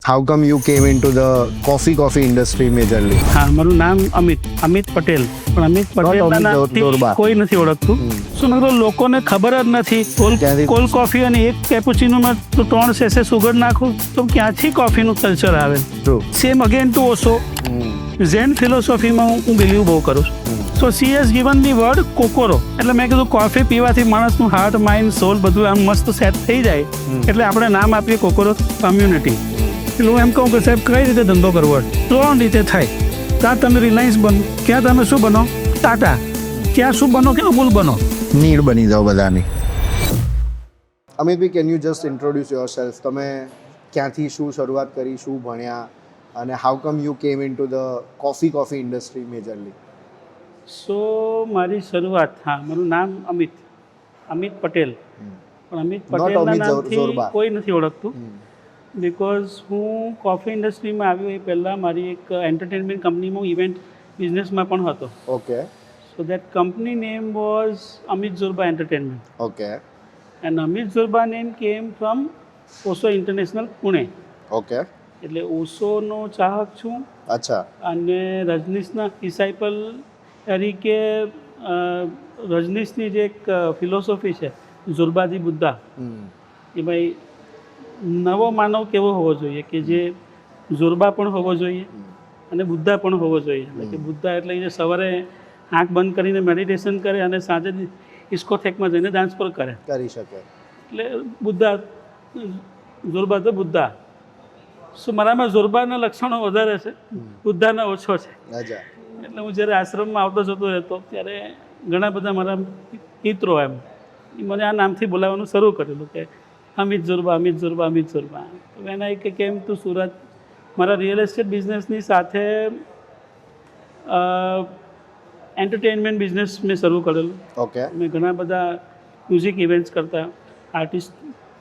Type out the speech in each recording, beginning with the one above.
How come you came into the coffee industry majorly? હા, મારું નામ અમિત પટેલ, પણ અમિત પટેલ અમિત નામથી દોરબા. કોઈ નથી ઓળખતું. શું નકરો લોકોને ખબર જ નથી. ક્યાંથી? કોલ્ડ કોફી અને એક કેપુચીનોમાં તો 3 સેસે સુગર નાખું તો ક્યાંથી કોફીનું કલ્ચર આવે? True. Same again to Osho Zen ફિલોસોફીમાં હું બિલીવ બહુ કરું છું. So she has given the word kokoro, એટલે મેં કીધું કોફી પીવાથી માણસનું હાર્ટ, માઇન્ડ, સોલ બધું આમ મસ્ત સેટ થઈ જાય, એટલે આપણે નામ આપીએ કોકોરો કમ્યુનિટી. એટલે હું એમ કહું કે સાહેબ કઈ રીતે ધંધો કરવો? 3 રીતે થાય. ત્યાં તમે રિલાયન્સ બનો, ક્યાં તમે શું બનો? ટાટા. ક્યાં શું બનો કે અમૂલ બનો. નીડ બની જાઓ બધાની. અમિતભાઈ, can you just introduce yourself? તમે ક્યાંથી શું શરૂઆત કરી, શું ભણ્યા, અને how come you came into the coffee industry majorly? So મારી શરૂઆત, હા, મારું નામ અમિત પટેલ, પણ અમિત પટેલના અમિત નામથી જોરબા. કોઈ નથી ઓળખતું. બિકોઝ હું કોફી ઇન્ડસ્ટ્રીમાં આવ્યો એ પહેલાં મારી એક એન્ટરટેનમેન્ટ કંપનીમાં ઇવેન્ટ બિઝનેસમાં પણ હતો. Okay so that company name was Amit Zorba Entertainment, okay and Amit Zorba name came from Osho International Pune. Okay એટલે ઓશોનો ચાહક છું, અચ્છા. અને રજનીશના ડિસાઇપલ તરીકે રજનીશની જે એક ફિલોસોફી છે જોરબાદી બુદ્ધા, કે ભાઈ નવો માનવ કેવો હોવો જોઈએ, કે જે જોરબા પણ હોવો જોઈએ અને બુદ્ધા પણ હોવો જોઈએ. એટલે કે બુદ્ધા એટલે જે સવારે આંખ બંધ કરીને મેડિટેશન કરે અને સાંજે ઇસ્કોથેકમાં જઈને ડાન્સ પર કરે, કરી શકે. એટલે બુદ્ધા. જોરબા તો બુદ્ધા. શું મારામાં જોરબાના લક્ષણો વધારે છે, બુદ્ધાના ઓછો છે. અચ્છા. એટલે હું જ્યારે આશ્રમમાં આવતો જતો રહેતો ત્યારે ઘણા બધા મારા મિત્રો એમ મને આ નામથી બોલાવવાનું શરૂ કરેલું કે અમિત જોરબા, અમિત જોરબા, અમિત જોરબા. તો વેન આઈ કે કેમ ટુ સુરત, મારા રિયલ એસ્ટેટ બિઝનેસની સાથે એન્ટરટેનમેન્ટ બિઝનેસ મેં શરૂ કરેલું. ઓકે મેં ઘણા બધા મ્યુઝિક ઇવેન્ટ્સ કરતા, આર્ટિસ્ટ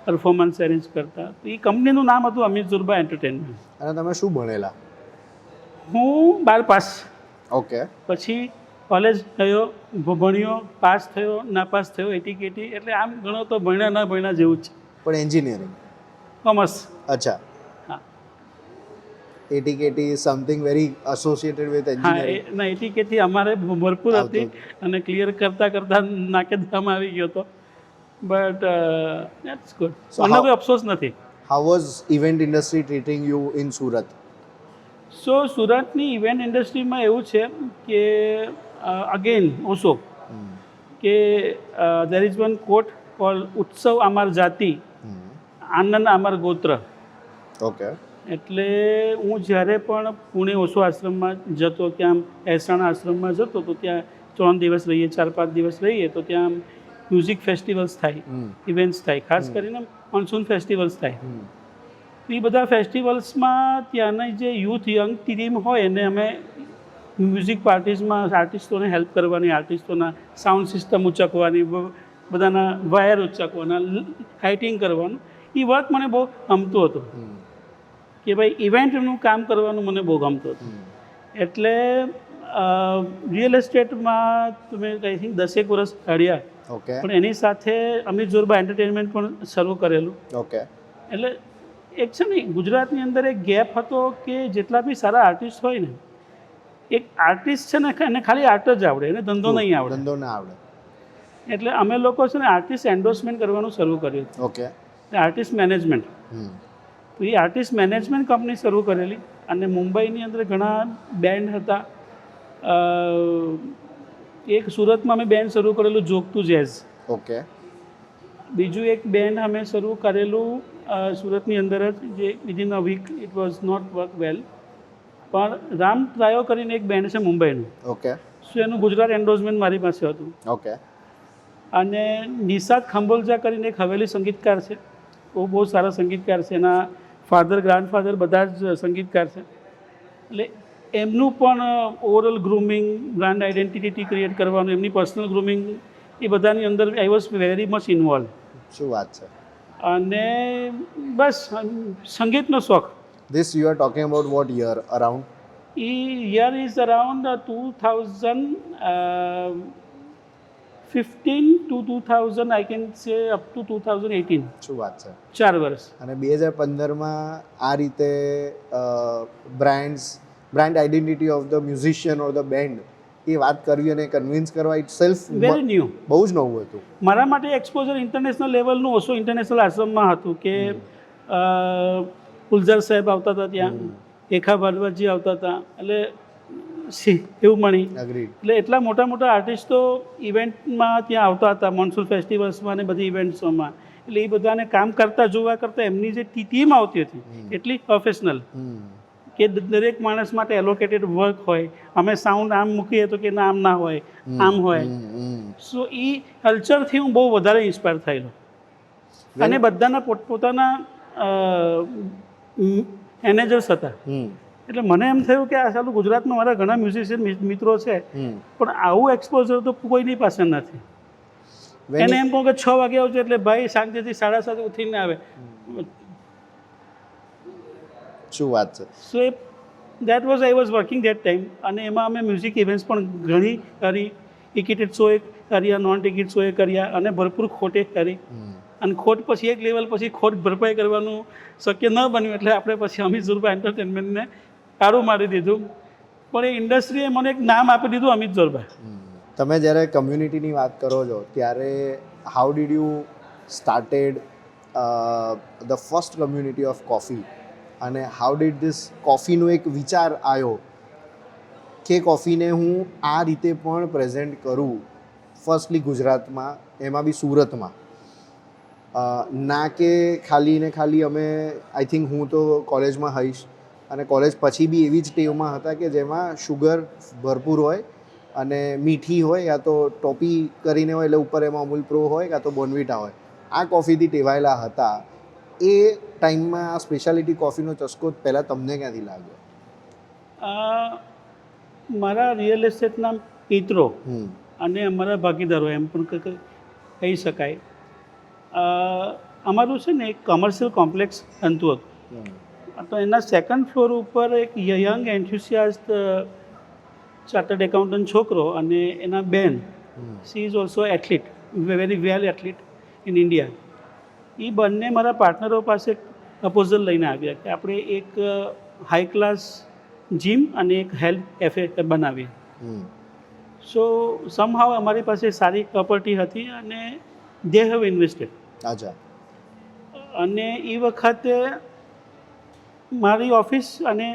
પરફોર્મન્સ અરેન્જ કરતા. તો એ કંપનીનું નામ હતું અમિત જોરબા એન્ટરટેનમેન્ટ. અને તમે શું ભણેલા? હું 12 પાસ, ઓકે પછી કોલેજ થયો, ભણ્યો, પાસ થયો, નાપાસ થયો, એટી, એટલે આમ ઘણો તો ભણ્યા ના ભણ્યા જેવું જ છે. પણ એન્જિનિયરિંગ? કોમર્સ. અચ્છા. હા ATKT something very associated with હા, એન્જિનિયરિંગ. ના એટીકેથી અમારે ભરપૂર હતી, અને ક્લિયર કરતાં નાકે દમ આવી ગયો હતો. બટ દેટ્સ ગુડ, મને કોઈ અફસોસ નથી. How was event industry treating you in Surat? So સુરતની ઇવેન્ટ ઇન્ડસ્ટ્રીમાં એવું છે કે અગેન ઓસો કે there is one quote call Utsav Amar જાતિ, આનંદ અમાર ગોત્ર. ઓકે એટલે હું જ્યારે પણ પુણે ઓશો આશ્રમમાં જતો, ત્યાં મહેસાણા આશ્રમમાં જતો, તો ત્યાં 3 દિવસ રહીએ, 4-5 દિવસ રહીએ, તો ત્યાં મ્યુઝિક ફેસ્ટિવલ્સ થાય, ઇવેન્ટ્સ થાય, ખાસ કરીને મોન્સૂન ફેસ્ટિવલ્સ થાય. એ બધા ફેસ્ટિવલ્સમાં ત્યાંની જે યુથ યંગ ટીમ હોય એને અમે મ્યુઝિક પાર્ટીઝમાં આર્ટિસ્ટોને હેલ્પ કરવાની, આર્ટિસ્ટોના સાઉન્ડ સિસ્ટમ ઉચકવાની, બધાના વાયર ઉચકવાના, લાઇટિંગ કરવાનું, એ વર્ક મને બહુ ગમતું હતું. કે ભાઈ ઇવેન્ટનું કામ કરવાનું મને બહુ ગમતું હતું. એટલે રિયલ એસ્ટેટમાં તમે આઈ થિંક 10 વર્ષ કાઢ્યા. ઓકે પણ એની સાથે અમિત જોરબા એન્ટરટેનમેન્ટ પણ શરૂ કરેલું. ઓકે એટલે એક છે ને ગુજરાતની અંદર એક ગેપ હતો કે જેટલા બી સારા આર્ટિસ્ટ હોય ને, એક આર્ટિસ્ટ છે ને એને ખાલી આર્ટ જ આવડે, એને ધંધો નહીં આવડે. ધંધો ના આવડે. એટલે અમે લોકો છે ને આર્ટિસ્ટ એન્ડોર્સમેન્ટ કરવાનું શરૂ કર્યું. Okay artist management. તો એ આર્ટિસ્ટ મેનેજમેન્ટ કંપની શરૂ કરેલી, અને મુંબઈની અંદર ઘણા બેન્ડ હતા. એક સુરતમાં અમે બેન્ડ શરૂ કરેલું જોગતું જેઝ. ઓકે બીજું એક બેન્ડ અમે શરૂ કરેલું સુરતની અંદર જ, જે within a week it was not work well. પણ રામ ટ્રાયો કરીને એક બેન્ડ છે મુંબઈનું. ઓકે શું એનું ગુજરાત એન્ડોર્સમેન્ટ મારી પાસે હતું. ઓકે અને નિષાદ ખંભોલજા કરીને એક હવેલી સંગીતકાર છે, બહુ સારા સંગીતકાર છે. એના ફાધર, ગ્રાન્ડફાધર બધા જ સંગીતકાર છે. એટલે એમનું પણ overall grooming, brand identity create કરવાનું, એમની પર્સનલ ગ્રૂમિંગ, એ બધાની અંદર I was very much involve. શું વાત છે. અને બસ સંગીતનો શોખ. This you are talking about what year around? A year is around 2005 15 to 2000 I can say up to 2018. શું વાત છે. 4 વર્ષ. અને 2015માં આ રીતે brand identity of the musician or the band એ વાત કરવી અને કન્વિન્સ કરવા ઇટ સેલ્ફ વેરી ન્યૂ. બહુ જ નવું હતું મારા માટે એક્સપોઝર ઇન્ટરનેશનલ લેવલનું ઓછો ઇન્ટરનેશનલ આશ્રમમાં હતું કે ગુલઝાર સાહેબ આવતા હતા ત્યાં, એખા ભારદ્વાજજી આવતા હતા, એટલે એવું મણી એગ્રીડ. એટલે એટલા મોટા મોટા આર્ટિસ્ટો ઇવેન્ટમાં ત્યાં આવતા હતા, મોન્સૂન ફેસ્ટિવલ્સમાં ને બધી ઇવેન્ટ્સોમાં. એટલે એ બધાને કામ કરતા જોવા કરતાં એમની જે ટીમ આવતી હતી એટલી પ્રોફેશનલ કે દરેક માણસ માટે એલોકેટેડ વર્ક હોય. અમે સાઉન્ડ આમ મૂકીએ તો કે ના આમ ના હોય, આમ હોય. સો એ કલ્ચરથી હું બહુ વધારે ઇન્સ્પાયર થયેલો. અને બધાના પોતપોતાના મેનેજર્સ હતા. એટલે મને એમ થયું કે આ ચાલુ ગુજરાતમાં મારા ઘણા મ્યુઝિશિયન મિત્રો છે, પણ આવું એક્સપોઝર તો કોઈની પાસે નથી. એને એમ કહું કે 6 વાગે આવજો એટલે ભાઈ શાંતિથી 7:30 ઉઠીને આવે. શું વાત છે. So that was I was working that time. અને એમાં અમે મ્યુઝિક ઇવેન્ટ્સ પણ ઘણી કરી. ટિકિટેડ શોએ કર્યા, નોન ટિકિટ શોએ કર્યા અને ભરપૂર ખોટે કરી. અને ખોટ પછી એક લેવલ પછી ખોટ ભરપાઈ કરવાનું શક્ય ન બન્યું એટલે આપણે પછી અમિત ઝુરબા એન્ટરટેનમેન્ટને કાઢું મારી દીધું. પણ એ ઇન્ડસ્ટ્રીએ મને એક નામ આપી દીધું અમિત ઝુરબા. તમે જ્યારે કમ્યુનિટીની વાત કરો છો ત્યારે how did you started the first community of coffee, અને હાઉ ડીડ ધીસ કોફીનો એક વિચાર આવ્યો કે કોફીને હું આ રીતે પણ પ્રેઝન્ટ કરું, ફર્સ્ટલી ગુજરાતમાં, એમાં બી સુરતમાં. ના કે ખાલી ને ખાલી અમે આઈ થિંક હું તો કોલેજમાં હઈશ અને કોલેજ પછી બી એવી જ ટેવમાં હતા કે જેમાં શુગર ભરપૂર હોય અને મીઠી હોય, યા તો ટોપી કરીને હોય એટલે ઉપર એમાં અમૂલ પ્રો હોય, યા તો બોર્નવિટા હોય. આ કોફીથી ટેવાયેલા હતા. એ ટાઈમમાં આ સ્પેશિયાલિટી કોફીનો ચસ્કો પહેલાં તમને ક્યાંથી લાગ્યો? મારા રિયલ એસ્ટેટના મિત્રો અને અમારા ભાગીદારો એમ પણ કહી શકાય. અમારું છે ને એક કમર્શિયલ કોમ્પ્લેક્સ બનતું હતું. તો એના 2nd ફ્લોર ઉપર એક યંગ એન્થ્યુસિયાસ્ટ ચાર્ટર્ડ એકાઉન્ટન્ટ છોકરો અને એના બેન, she is also athlete, very well athlete in India. એ બંને મારા પાર્ટનરો પાસે પ્રપોઝલ લઈને આવ્યા કે આપણે એક હાઈ ક્લાસ જીમ અને એક હેલ્થ કેફે બનાવીએ. સો સમહાવ અમારી પાસે સારી પ્રોપર્ટી હતી અને દે હેવ ઇન્વેસ્ટેડ. અચ્છા. અને એ વખતે મારી ઓફિસ અને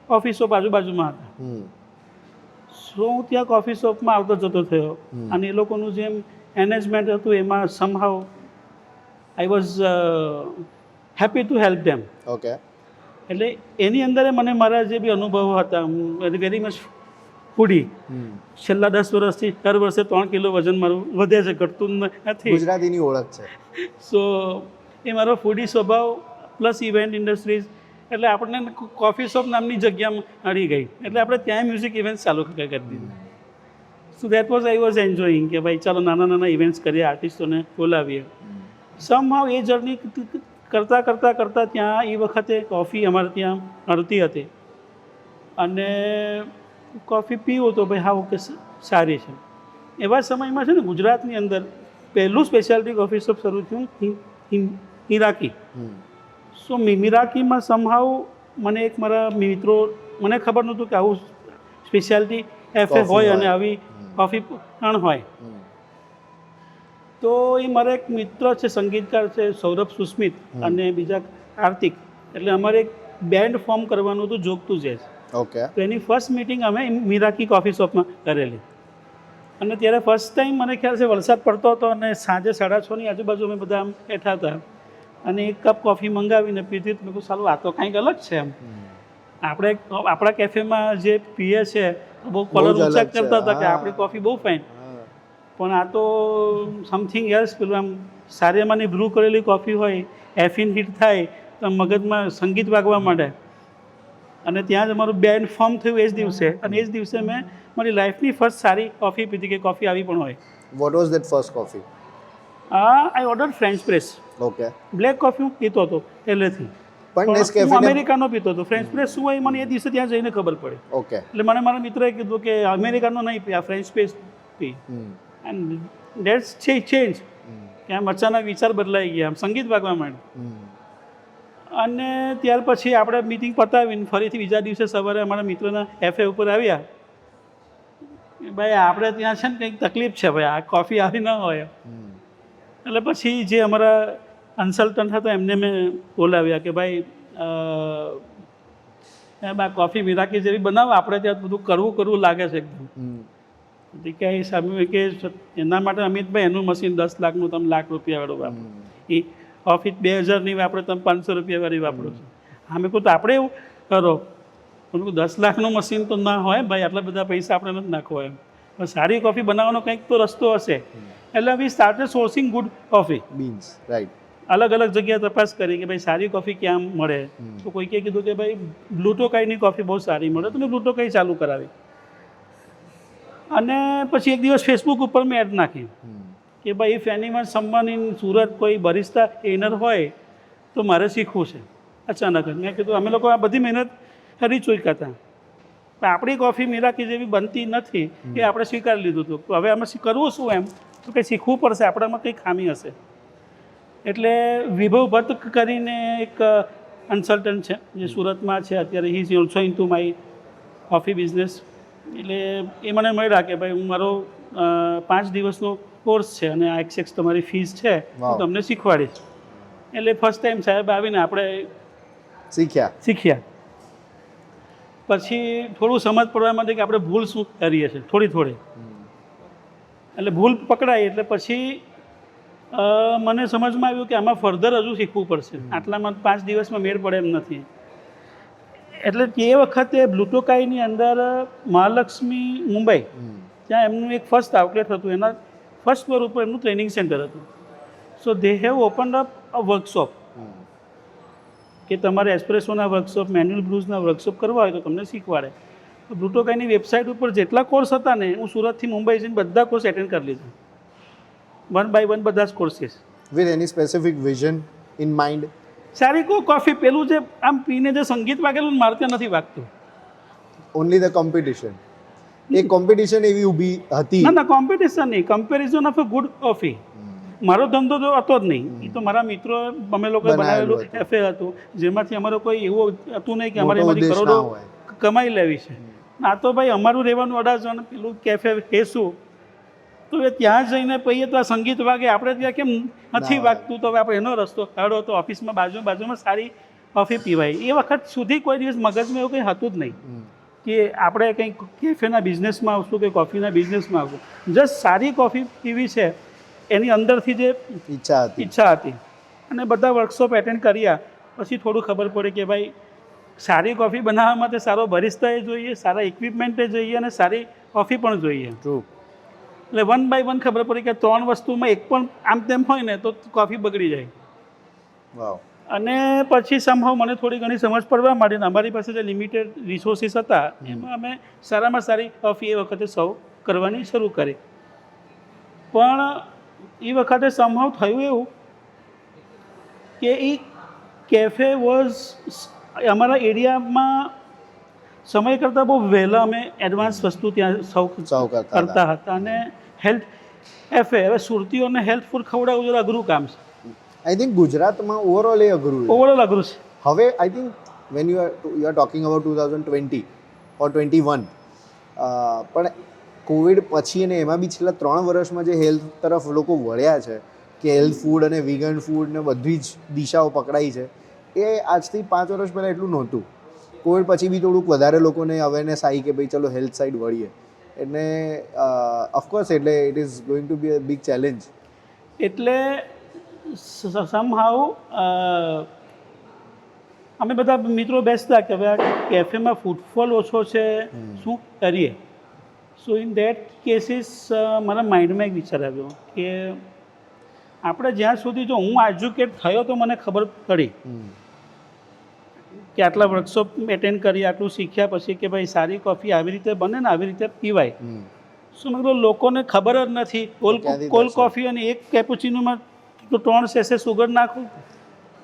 ઓફિસો બાજુમાં હતા. સો હું ત્યાં કોફી શોપમાં આવતો જતો થયો અને એ લોકોનું જેમ મેનેજમેન્ટ હતું એમાં somehow I was happy to help them. Okay. એટલે એની અંદર મને મારા જે બી અનુભવો હતા, વેરી મચ ફૂડી. છેલ્લા 10 વર્ષથી દર વર્ષે 3 કિલો વજન મારું વધે છે, ઘટતું નથી. ગુજરાતીની ઓળખ છે. સો એ મારો ફૂડી સ્વભાવ પ્લસ ઇવેન્ટ ઇન્ડસ્ટ્રીઝ, એટલે આપણને કોફી શોપ નામની જગ્યામાં અડી ગઈ. એટલે આપણે ત્યાં મ્યુઝિક ઇવેન્ટ્સ ચાલુ કરી દીધી. So that was I was enjoying કે ભાઈ ચાલો નાના ઇવેન્ટ્સ કરીએ, આર્ટિસ્ટોને બોલાવીએ. સમહાવ એ જર્ની કરતાં ત્યાં એ વખતે કોફી અમારે ત્યાં મળતી હતી અને કોફી પીવો તો ભાઈ હા ઓકે સારી છે. એવા સમયમાં છે ને ગુજરાતની અંદર પહેલું સ્પેશિયાલિટી કોફી શોપ શરૂ થયું મીરાકી. સો મીરાકીમાં સમહાવ મને એક મારા મિત્રો, મને ખબર નહોતું કે આવું સ્પેશિયાલિટી એફે હોય અને આવી કોફી પણ હોય. તો એ મારા એક મિત્ર છે, સંગીતકાર છે, સૌરભ સુસ્મિત, અને બીજા કાર્તિક. એટલે અમારે એક બેન્ડ ફોર્મ કરવાનું હતું, જોગતું જેઝ. ઓકે. તો એની ફર્સ્ટ મિટિંગ અમે મીરાકી કોફી શોપમાં કરેલી. અને ત્યારે ફર્સ્ટ ટાઈમ મને ખ્યાલ છે વરસાદ પડતો હતો અને સાંજે 6:30ની આજુબાજુ અમે બધા આમ બેઠા હતા અને એક કપ કોફી મંગાવીને પીધી. મેં કહ્યું સાલું આ તો કંઈક અલગ છે એમ. આપણે આપણા કેફેમાં જે પીએ છે બહુ કલર ઊંચા કરતા હતા કે આપણી કોફી બહુ ફાઇન, પણ આ તો સમથિંગ એલ્સ. પેલું આમ સારેમાની બ્રૂ કરેલી કોફી હોય, એફિન હિટ થાય તો મગજમાં સંગીત વાગવા માંડે. અને ત્યાં જ અમારું બેન્ડ ફોર્મ થયું એ જ દિવસે. અને એ જ દિવસે મેં મારી લાઈફની ફર્સ્ટ સારી કોફી પીધી કે કોફી આવી પણ હોય. What was that first coffee? I order French press. Okay. Black coffee હું પીતો હતો પહેલેથી, પણ હું અમેરિકાનો પીતો હતો. ફ્રેન્ચ પ્રેસ શું હોય મને એ દિવસે ત્યાં જઈને ખબર પડી. ઓકે. એટલે મને મારા મિત્રએ કીધું કે અમેરિકાનો નહીં પી, આ French press P. And dates change કે આમ અચાનક વિચાર બદલાઈ ગયા, આમ સંગીત વાગવા માંડ્યું. અને ત્યાર પછી આપણે મિટિંગ પતાવીને ફરીથી બીજા દિવસે સવારે અમારા મિત્રના એફએ ઉપર આવ્યા કે ભાઈ આપણે ત્યાં છે ને કંઈક તકલીફ છે ભાઈ, આ કોફી આવી ન હોય. એટલે પછી જે અમારા કન્સલ્ટન્ટ હતા એમને મેં બોલાવ્યા કે ભાઈ આ કોફી મિરાકી જેવી બનાવો, આપણે ત્યાં બધું કરવું લાગે છે એકદમ. કે સામે કે એના માટે અમિતભાઈ એનું મશીન 10 લાખનું તમે ₹1,00,000 વાળું વાપરો, એ ઓફિસ 2,000ની વાપરો, તમે 500 વાળી વાપરો છો. અમે કહું તો આપણે એવું કરો. પણ 10 લાખનું મશીન તો ના હોય ભાઈ, આટલા બધા પૈસા આપણે નથી નાખવા એમ. પણ સારી કોફી બનાવવાનો કંઈક તો રસ્તો હશે. એટલે we started sourcing good coffee beans, right. અલગ અલગ જગ્યાએ તપાસ કરી કે ભાઈ સારી કોફી ક્યાં મળે. તો કોઈકે કીધું કે ભાઈ બ્લુટોકાઈની કોફી બહુ સારી મળે, તો મેં બ્લુટોકાઈ ચાલુ કરાવી. અને પછી એક દિવસ ફેસબુક ઉપર મેં એડ નાખી કે ભાઈ if anyone someone in Surat કોઈ બરિસ્તા ટ્રેનર હોય તો મારે શીખવું છે. અચાનક જ મેં કીધું અમે લોકો આ બધી મહેનત કરી ચૂક્યા હતા, પણ આપણી કોફી મિરાકી જેવી બનતી નથી એ આપણે સ્વીકારી લીધું હતું. તો હવે અમે કરવું શું એમ, તો કંઈ શીખવું પડશે, આપણામાં કંઈ ખામી હશે. એટલે વિભવ ભટ્ટ કરીને એક કન્સલ્ટન્ટ છે જે સુરતમાં છે અત્યારે, he is also in to my coffee business. એટલે એ મને મળ્યા કે ભાઈ હું મારો 5 દિવસનો કોર્સ છે અને આ એક્સેક્સ તમારી ફીસ છે, હું તમને શીખવાડીશ. એટલે ફર્સ્ટ ટાઈમ સાહેબ આવીને આપણે શીખ્યા. પછી થોડું સમજ પડવા માંડી કે આપણે ભૂલ શું કરીએ છીએ થોડી. એટલે ભૂલ પકડાઈ એટલે પછી મને સમજમાં આવ્યું કે આમાં ફર્ધર હજુ શીખવું પડશે, આટલામાં 5 દિવસમાં મેળ પડે એમ નથી. એટલે એ વખતે બ્લુટોકાઈની અંદર મહાલક્ષ્મી મુંબઈ ત્યાં એમનું એક ફર્સ્ટ આઉટલેટ હતું, એના ફર્સ્ટ ફ્લોર ઉપર એમનું ટ્રેનિંગ સેન્ટર હતું. So they have opened up a workshop કે તમારે એસ્પ્રેસોના વર્કશોપ, મેન્યુઅલ બ્લૂઝના વર્કશોપ કરવા હોય તો તમને શીખવાડે. તો બ્લુટોકાઈની વેબસાઇટ ઉપર જેટલા કોર્સ હતા ને, હું સુરતથી મુંબઈ જઈને બધા કોર્સ એટેન્ડ કરી લીધા, 1 by 1 બધા જ courses. With any specific vision in mind. સારી કોફી, પેલું જે આમ પીને જે સંગીત વાગેલું મારે ત્યાં નથી વાગતું. Only the competition. એ કોમ્પિટિશન એવી ઊભી હતી. ના કોમ્પિટિશન નહીં, comparison of a good coffee. મારો ધંધો તો હતો જ નહીં, એ તો મારા મિત્રો અમે લોકોએ બનાવેલું કેફે હતું, જેમાંથી અમારો કોઈ એવું હતું નહીં કે અમારે એમાંથી કરોડો કમાઈ લેવી છે. આ તો ભાઈ અમારું રહેવાનું અડાજણ, પેલું કેફે હેસું. તો એ ત્યાં જઈને પછી તો આ સંગીત વાગે, આપણે ત્યાં કેમ નથી વાગતું, તો હવે આપણે એનો રસ્તો કાઢો તો ઓફિસમાં બાજુમાં સારી કોફી પીવાય. એ વખત સુધી કોઈ દિવસ મગજમાં એવું કંઈ હતું જ નહીં કે આપણે કંઈક કેફેના બિઝનેસમાં આવશું કે કોફીના બિઝનેસમાં આવશું. જસ્ટ સારી કોફી પીવી છે એની અંદરથી જે ઈચ્છા હતી. અને બધા વર્કશોપ એટેન્ડ કર્યા પછી થોડું ખબર પડે કે ભાઈ સારી કોફી બનાવવા માટે સારો બરિસ્તા જોઈએ, સારા ઇક્વિપમેન્ટ જોઈએ અને સારી કોફી પણ જોઈએ. એટલે 1 by 1 ખબર પડી કે 3 વસ્તુમાં એક પણ આમ તેમ હોય ને તો કોફી બગડી જાય. અને પછી સમહાવ મને થોડી ઘણી સમજ પડવા માંડી ને અમારી પાસે જે લિમિટેડ રિસોર્સિસ હતા એમાં અમે સારામાં સારી કોફી એ વખતે સર્વ કરવાની શરૂ કરી. પણ એ વખતે સમહાવ થયું એવું કે એ કેફે વોઝ અમારા એરિયામાં સમય કરતાં બહુ વહેલા અમે એડવાન્સ વસ્તુ ત્યાં સર્વ કરતા હતા. અને હેલ્થ એફે, હવે સુરતીઓને હેલ્થ ફૂડ ખવડાવવું જરા અઘરું કામ છે. આઈ થિંક ગુજરાતમાં ઓવરઓલ એ અઘરું છે. હવે I think when you are talking about 2020 ઓર 21, પણ કોવિડ પછી અને એમાં બી છેલ્લા 3 વર્ષમાં જે હેલ્થ તરફ લોકો વળ્યા છે કે હેલ્થ ફૂડ અને વિગન ફૂડ ને બધી જ દિશાઓ પકડાઈ છે, એ આજથી 5 વર્ષ પહેલાં એટલું નહોતું. કોવિડ પછી બી થોડુંક વધારે લોકોને અવેરનેસ આવી કે ભાઈ ચલો હેલ્થ સાઈડ વળીએ. એટલે ઓફકોર્સ એટલે it is going to be a big challenge. એટલે સમહાવ અમે બધા મિત્રો બેસતા કે હવે આ કેફેમાં ફૂટફોલ ઓછો છે, શું કરીએ. સો ઇન દેટ કેસીસ મારા માઇન્ડમાં એક વિચાર આવ્યો કે આપણે જ્યાં સુધી, જો હું એજ્યુકેટ થયો તો મને ખબર પડી કે આટલા વર્કશોપ એટેન્ડ કરી, આટલું શીખ્યા પછી કે ભાઈ સારી કોફી આવી રીતે બને ને આવી રીતે પીવાય. શું મતલબ લોકોને ખબર જ નથી. કોલ્ડ કોફી અને એક કેપુચીનોમાં તો 3 સેસે સુગર નાખું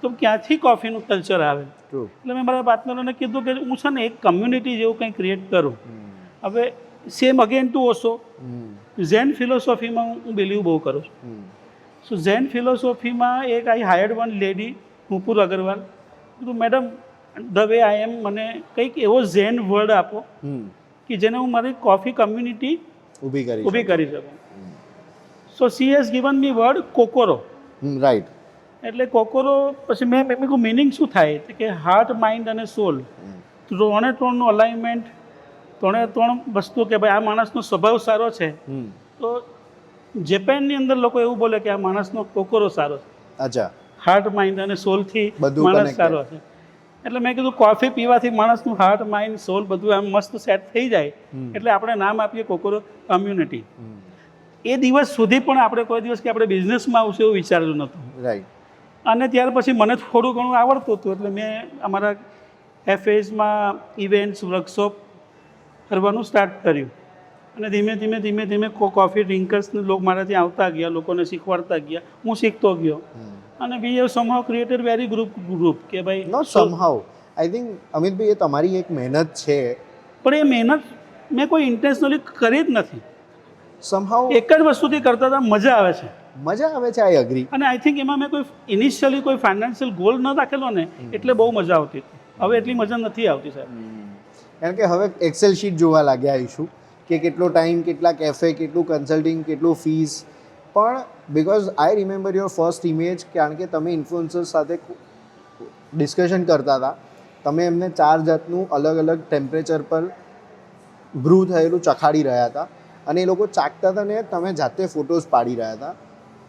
તો ક્યાંથી કોફીનું કલ્ચર આવે. એટલે મેં મારા પાર્ટનરોને કીધું કે હું છે ને એક કમ્યુનિટી જેવું કંઈ ક્રિએટ કરું. હવે same again to Osho Zen ફિલોસોફીમાં હું બિલીવ બહુ કરું છું. સો ઝેન ફિલોસોફીમાં એક I hired one lady Nupur Agarwal. કીધું madam the way I am, મને કંઈક એવો ઝેન વર્ડ આપો કે જેને હું મારી કોફી કમ્યુનિટી ઊભી કરી શકું. So she has given me word kokoro. Right. એટલે કોકોરો પછી મેં કહ્યું મિનિંગ શું થાય કે હાર્ટ, માઇન્ડ અને સોલ, ત્રણનું અલાઇનમેન્ટ, ત્રણ વસ્તુ કે ભાઈ આ માણસનો સ્વભાવ સારો છે. તો જાપાનની અંદર લોકો એવું બોલે કે આ માણસનો કોકોરો સારો છે. અચ્છા. હાર્ટ, માઇન્ડ અને સોલથી માણસ સારો છે. એટલે મેં કીધું કોફી પીવાથી માણસનું હાર્ટ, માઇન્ડ, સોલ બધું આમ મસ્ત સેટ થઈ જાય, એટલે આપણે નામ આપીએ કોકોરો કમ્યુનિટી. એ દિવસ સુધી પણ આપણે કોઈ દિવસ કે આપણે બિઝનેસમાં આવશે એવું વિચારેલું નહોતું. રાઈટ. અને ત્યાર પછી મને થોડું ઘણું આવડતું હતું, એટલે મેં અમારા એફએસમાં ઇવેન્ટ્સ, વર્કશોપ કરવાનું સ્ટાર્ટ કર્યું. અને ધીમે ધીમે કોફી ડ્રિંકર્સને લોકો મારા ત્યાં આવતા ગયા, લોકોને શીખવાડતા ગયા, હું શીખતો ગયો. અને we have somehow created very group કે ભાઈ નોટ સમહાઉ, આઈ થિંક અમિતભાઈ એ તમારી એક મહેનત છે. પણ એ મહેનત મેં કોઈ ઇન્ટેન્શનલી કરી જ નથી. સમહાઉ એક જ વસ્તુથી કરતા હતા, મજા આવે છે. મજા આવે છે, આઈ અગ્રી. અને આઈ થિંક એમાં મેં કોઈ ઇનિશિયલી કોઈ ફાઇનાન્શિયલ ગોલ ન રાખેલો ને, એટલે બહુ મજા આવતી હતી. હવે એટલી મજા નથી આવતી સાહેબ. કારણ કે હવે એક્સેલ શીટ જોવા લાગ્યા આવીશું કે કેટલો ટાઈમ, કેટલા કેફે, કેટલું કન્સલ્ટિંગ, કેટલું ફીસ. પણ because I remember your first image, કારણ કે તમે ઇન્ફ્લુઅન્સર્સ સાથે ડિસ્કશન કરતા હતા. તમે એમને 4 જાતનું અલગ અલગ ટેમ્પરેચર પર બ્રૂ થયેલું ચખાડી રહ્યા હતા અને એ લોકો ચાખતા હતા ને તમે જાતે ફોટોઝ પાડી રહ્યા હતા.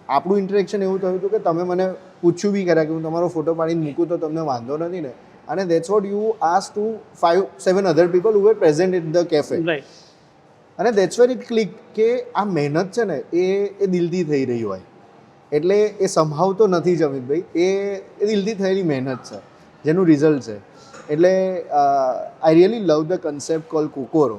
આપણું ઇન્ટરેક્શન એવું થયું હતું કે તમે મને પૂછ્યું બી કર્યા કે હું તમારો ફોટો પાડીને મૂકું તો તમને વાંધો નથી ને. અને that's what you ask to 5-7 other people who were present in the cafe. અને દેટ્સ વેર ઇટ ક્લિક કે આ મહેનત છે ને એ દિલથી થઈ રહી હોય. એટલે એ સમહાવ તો નથી જ અમિતભાઈ, એ દિલથી થયેલી મહેનત છે જેનું રિઝલ્ટ છે. એટલે I really love the concept call kokoro.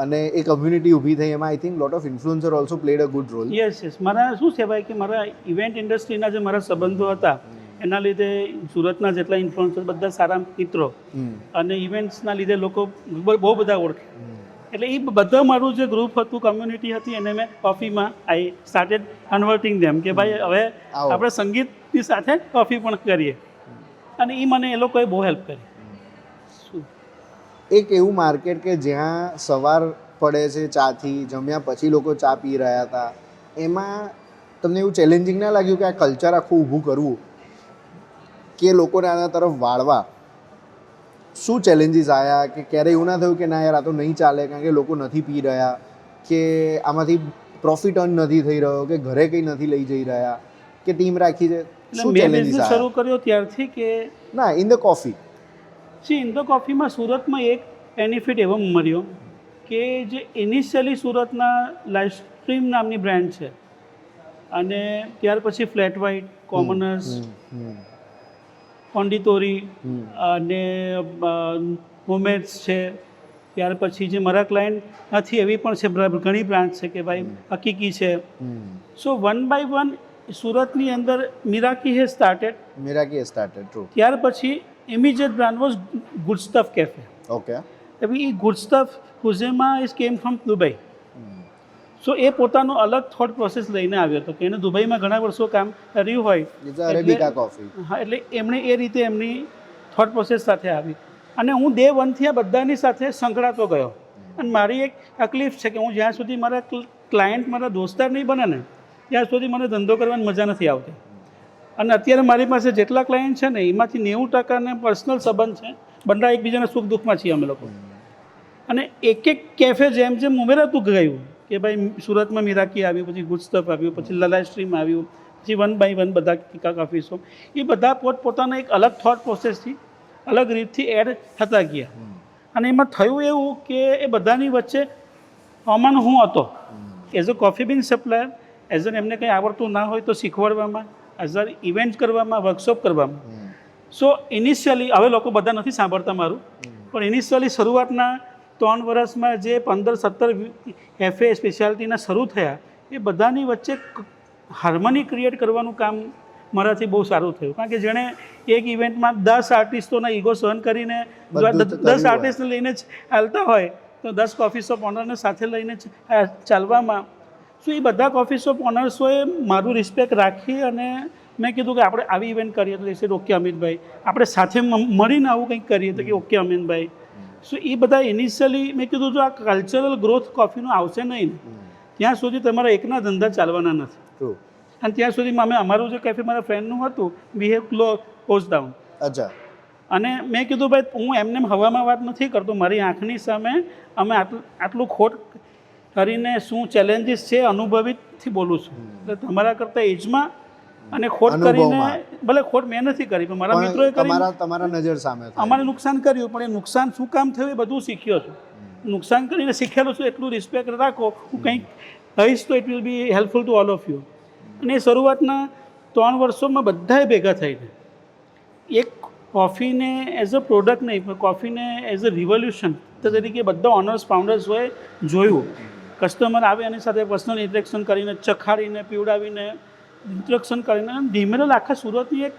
અને એ કમ્યુનિટી ઊભી થઈ એમાં I think lot of influencer also played a good role. Yes. મારા શું છે ભાઈ કે મારા ઇવેન્ટ ઇન્ડસ્ટ્રીના જે મારા સંબંધો હતા એના લીધે સુરતના જેટલા ઇન્ફ્લુએન્સર બધા સારા મિત્રો, અને ઇવેન્ટ્સના લીધે લોકો બહુ બધા ઓળખે. એટલે એ બધા મારું જે ગ્રુપ હતું, કમ્યુનિટી હતી, એને મેં કોફીમાં આઈ સ્ટાર્ટેડ કન્વર્ટિંગ ધેમ કે ભાઈ હવે આપણે સંગીતની સાથે કોફી પણ કરીએ. અને એ મને એ લોકોએ બહુ હેલ્પ કરી. એક એવું માર્કેટ કે જ્યાં સવાર પડે છે ચાથી, જમ્યા પછી લોકો ચા પી રહ્યા હતા, એમાં તમને એવું ચેલેન્જિંગ ના લાગ્યું કે આ કલ્ચર આખું ઊભું કરવું, કે લોકોને આના તરફ વાળવા? શું ચેલેન્જીસ આવ્યા? કે ક્યારે એવું ના થયું કે ના યાર આ તો નહીં ચાલે કારણ કે લોકો નથી પી રહ્યા, કે આમાંથી પ્રોફિટ અર્ન નથી થઈ રહ્યો, કે ઘરે કંઈ નથી લઈ જઈ રહ્યા, કે ટીમ રાખી છે? શું ચેલેન્જીસ આવ્યા? શરૂ કર્યો ત્યારથી કે ના in the coffee in the કોફીમાં સુરતમાં એક બેનિફિટ એવો મળ્યો કે જે ઇનિશિયલી સુરતના લાઈવ સ્ટ્રીમ નામની બ્રાન્ડ છે, અને ત્યાર પછી ફ્લેટ વ્હાઇટ, કોમનર્સ, કોન્ડિટોરી અને હોમેટ્સ છે. ત્યાર પછી જે મારા ક્લાયન્ટ નથી એવી પણ છે ઘણી બ્રાન્ચ છે કે ભાઈ હકીકી છે. સો 1 by 1 સુરતની અંદર મિરાકી હે સ્ટાર્ટેડ. ટ્રુ. ત્યાર પછી immediate brand was Good Stuff Cafe. Okay. હવે એ Good Stuff Huzema is came from Dubai. So એ પોતાનો અલગ થોટ પ્રોસેસ લઈને આવ્યો હતો કે એને દુબઈમાં ઘણા વર્ષો કામ કર્યું હોય, અરેબિકા કોફી. હા, એટલે એમણે એ રીતે એમની થોટ પ્રોસેસ સાથે આવી. અને હું ડે 1થી આ બધાની સાથે સંકળાતો ગયો. અને મારી એક તકલીફ છે કે હું જ્યાં સુધી મારા ક્લાયન્ટ મારા દોસ્તાર નહીં બને ને ત્યાં સુધી મને ધંધો કરવાની મજા નથી આવતી. અને અત્યારે મારી પાસે જેટલા ક્લાયન્ટ છે ને એમાંથી 90% પર્સનલ સંબંધ છે. બધા એકબીજાના સુખ દુઃખમાં છીએ અમે લોકો. અને એક કેફે જેમ જેમ ઉમેરાતું ગયું કે ભાઈ સુરતમાં મિરાકી આવ્યું, પછી ગુડ સ્ટફ આવ્યું, પછી લલાઈ સ્ટ્રીમ આવ્યું, પછી 1 by 1 બધા ટીકા કોફી શોપ, એ બધા પોતપોતાના એક અલગ થોટ પ્રોસેસથી અલગ રીતથી એડ થતા ગયા. અને એમાં થયું એવું કે એ બધાની વચ્ચે કોમન હું હતો as a coffee bean supplier, as an એમને કંઈ આવડતું ના હોય તો શીખવાડવામાં, એઝ અ ઇવેન્ટ કરવામાં, વર્કશોપ કરવામાં. સો ઇનિશિયલી હવે લોકો બધા નથી સાંભળતા મારું, પણ ઇનિશિયલી શરૂઆતના 3 વર્ષમાં જે 15-17 કેફે સ્પેશિયાલિટીના શરૂ થયા એ બધાની વચ્ચે હાર્મની ક્રિએટ કરવાનું કામ મારાથી બહુ સારું થયું. કારણ કે જેણે એક ઇવેન્ટમાં 10 આર્ટિસ્ટોના ઈગો સહન કરીને 10 આર્ટિસ્ટને લઈને જ ચાલતા હોય તો 10 કોફી શોપ ઓનરને સાથે લઈને ચાલવામાં સો એ બધા કોફી શોપ ઓનર્સોએ મારું રિસ્પેક્ટ રાખી અને મેં કીધું કે આપણે આવી ઇવેન્ટ કરીએ તો એ ઓકે અમિતભાઈ, આપણે સાથે મળીને આવું કંઈક કરીએ તો કે ઓકે અમિતભાઈ. સો એ બધા ઇનિશિયલી મેં કીધું જો આ કલ્ચરલ ગ્રોથ કોફીનું આવશે નહીં ને ત્યાં સુધી તમારા એકના ધંધા ચાલવાના નથી. ટ્રુ. અને ત્યાં સુધીમાં અમે અમારું જે કેફે મારા ફ્રેન્ડનું હતું વી હેવ ક્લોઝ ડાઉન. અચ્છા. અને મેં કીધું ભાઈ હું એમને હવામાં વાત નથી કરતો, મારી આંખની સામે અમે આટલું ખોટ કરીને શું ચેલેન્જીસ છે અનુભવીથી બોલું છું. એટલે તમારા કરતાં એજમાં અને ખોટ કરીને, ભલે ખોટ મેં નથી કરી પણ મારા મિત્રોએ કરી, તમારા નજર સામે અમારે નુકસાન કર્યું, પણ એ નુકસાન શું કામ થયું એ બધું શીખ્યો છું. નુકસાન કરીને શીખેલો છું એટલું રિસ્પેક્ટ રાખો. હું કંઈક કહીશ તો it will be helpful to all of you. અને એ શરૂઆતના 3 વર્ષોમાં બધાએ ભેગા થઈને એક કોફીને એઝ અ પ્રોડક્ટ નહીં પણ કોફીને એઝ અ રિવોલ્યુશન તરીકે બધા ઓનર્સ ફાઉન્ડર્સોએ જોયું. કસ્ટમર આવે એની સાથે પર્સનલ ઇન્ટરેક્શન કરીને, ચખાડીને, પીવડાવીને, ઇન્ટરેક્શન કરીને ધીમે ધીમે આખા સુરતની એક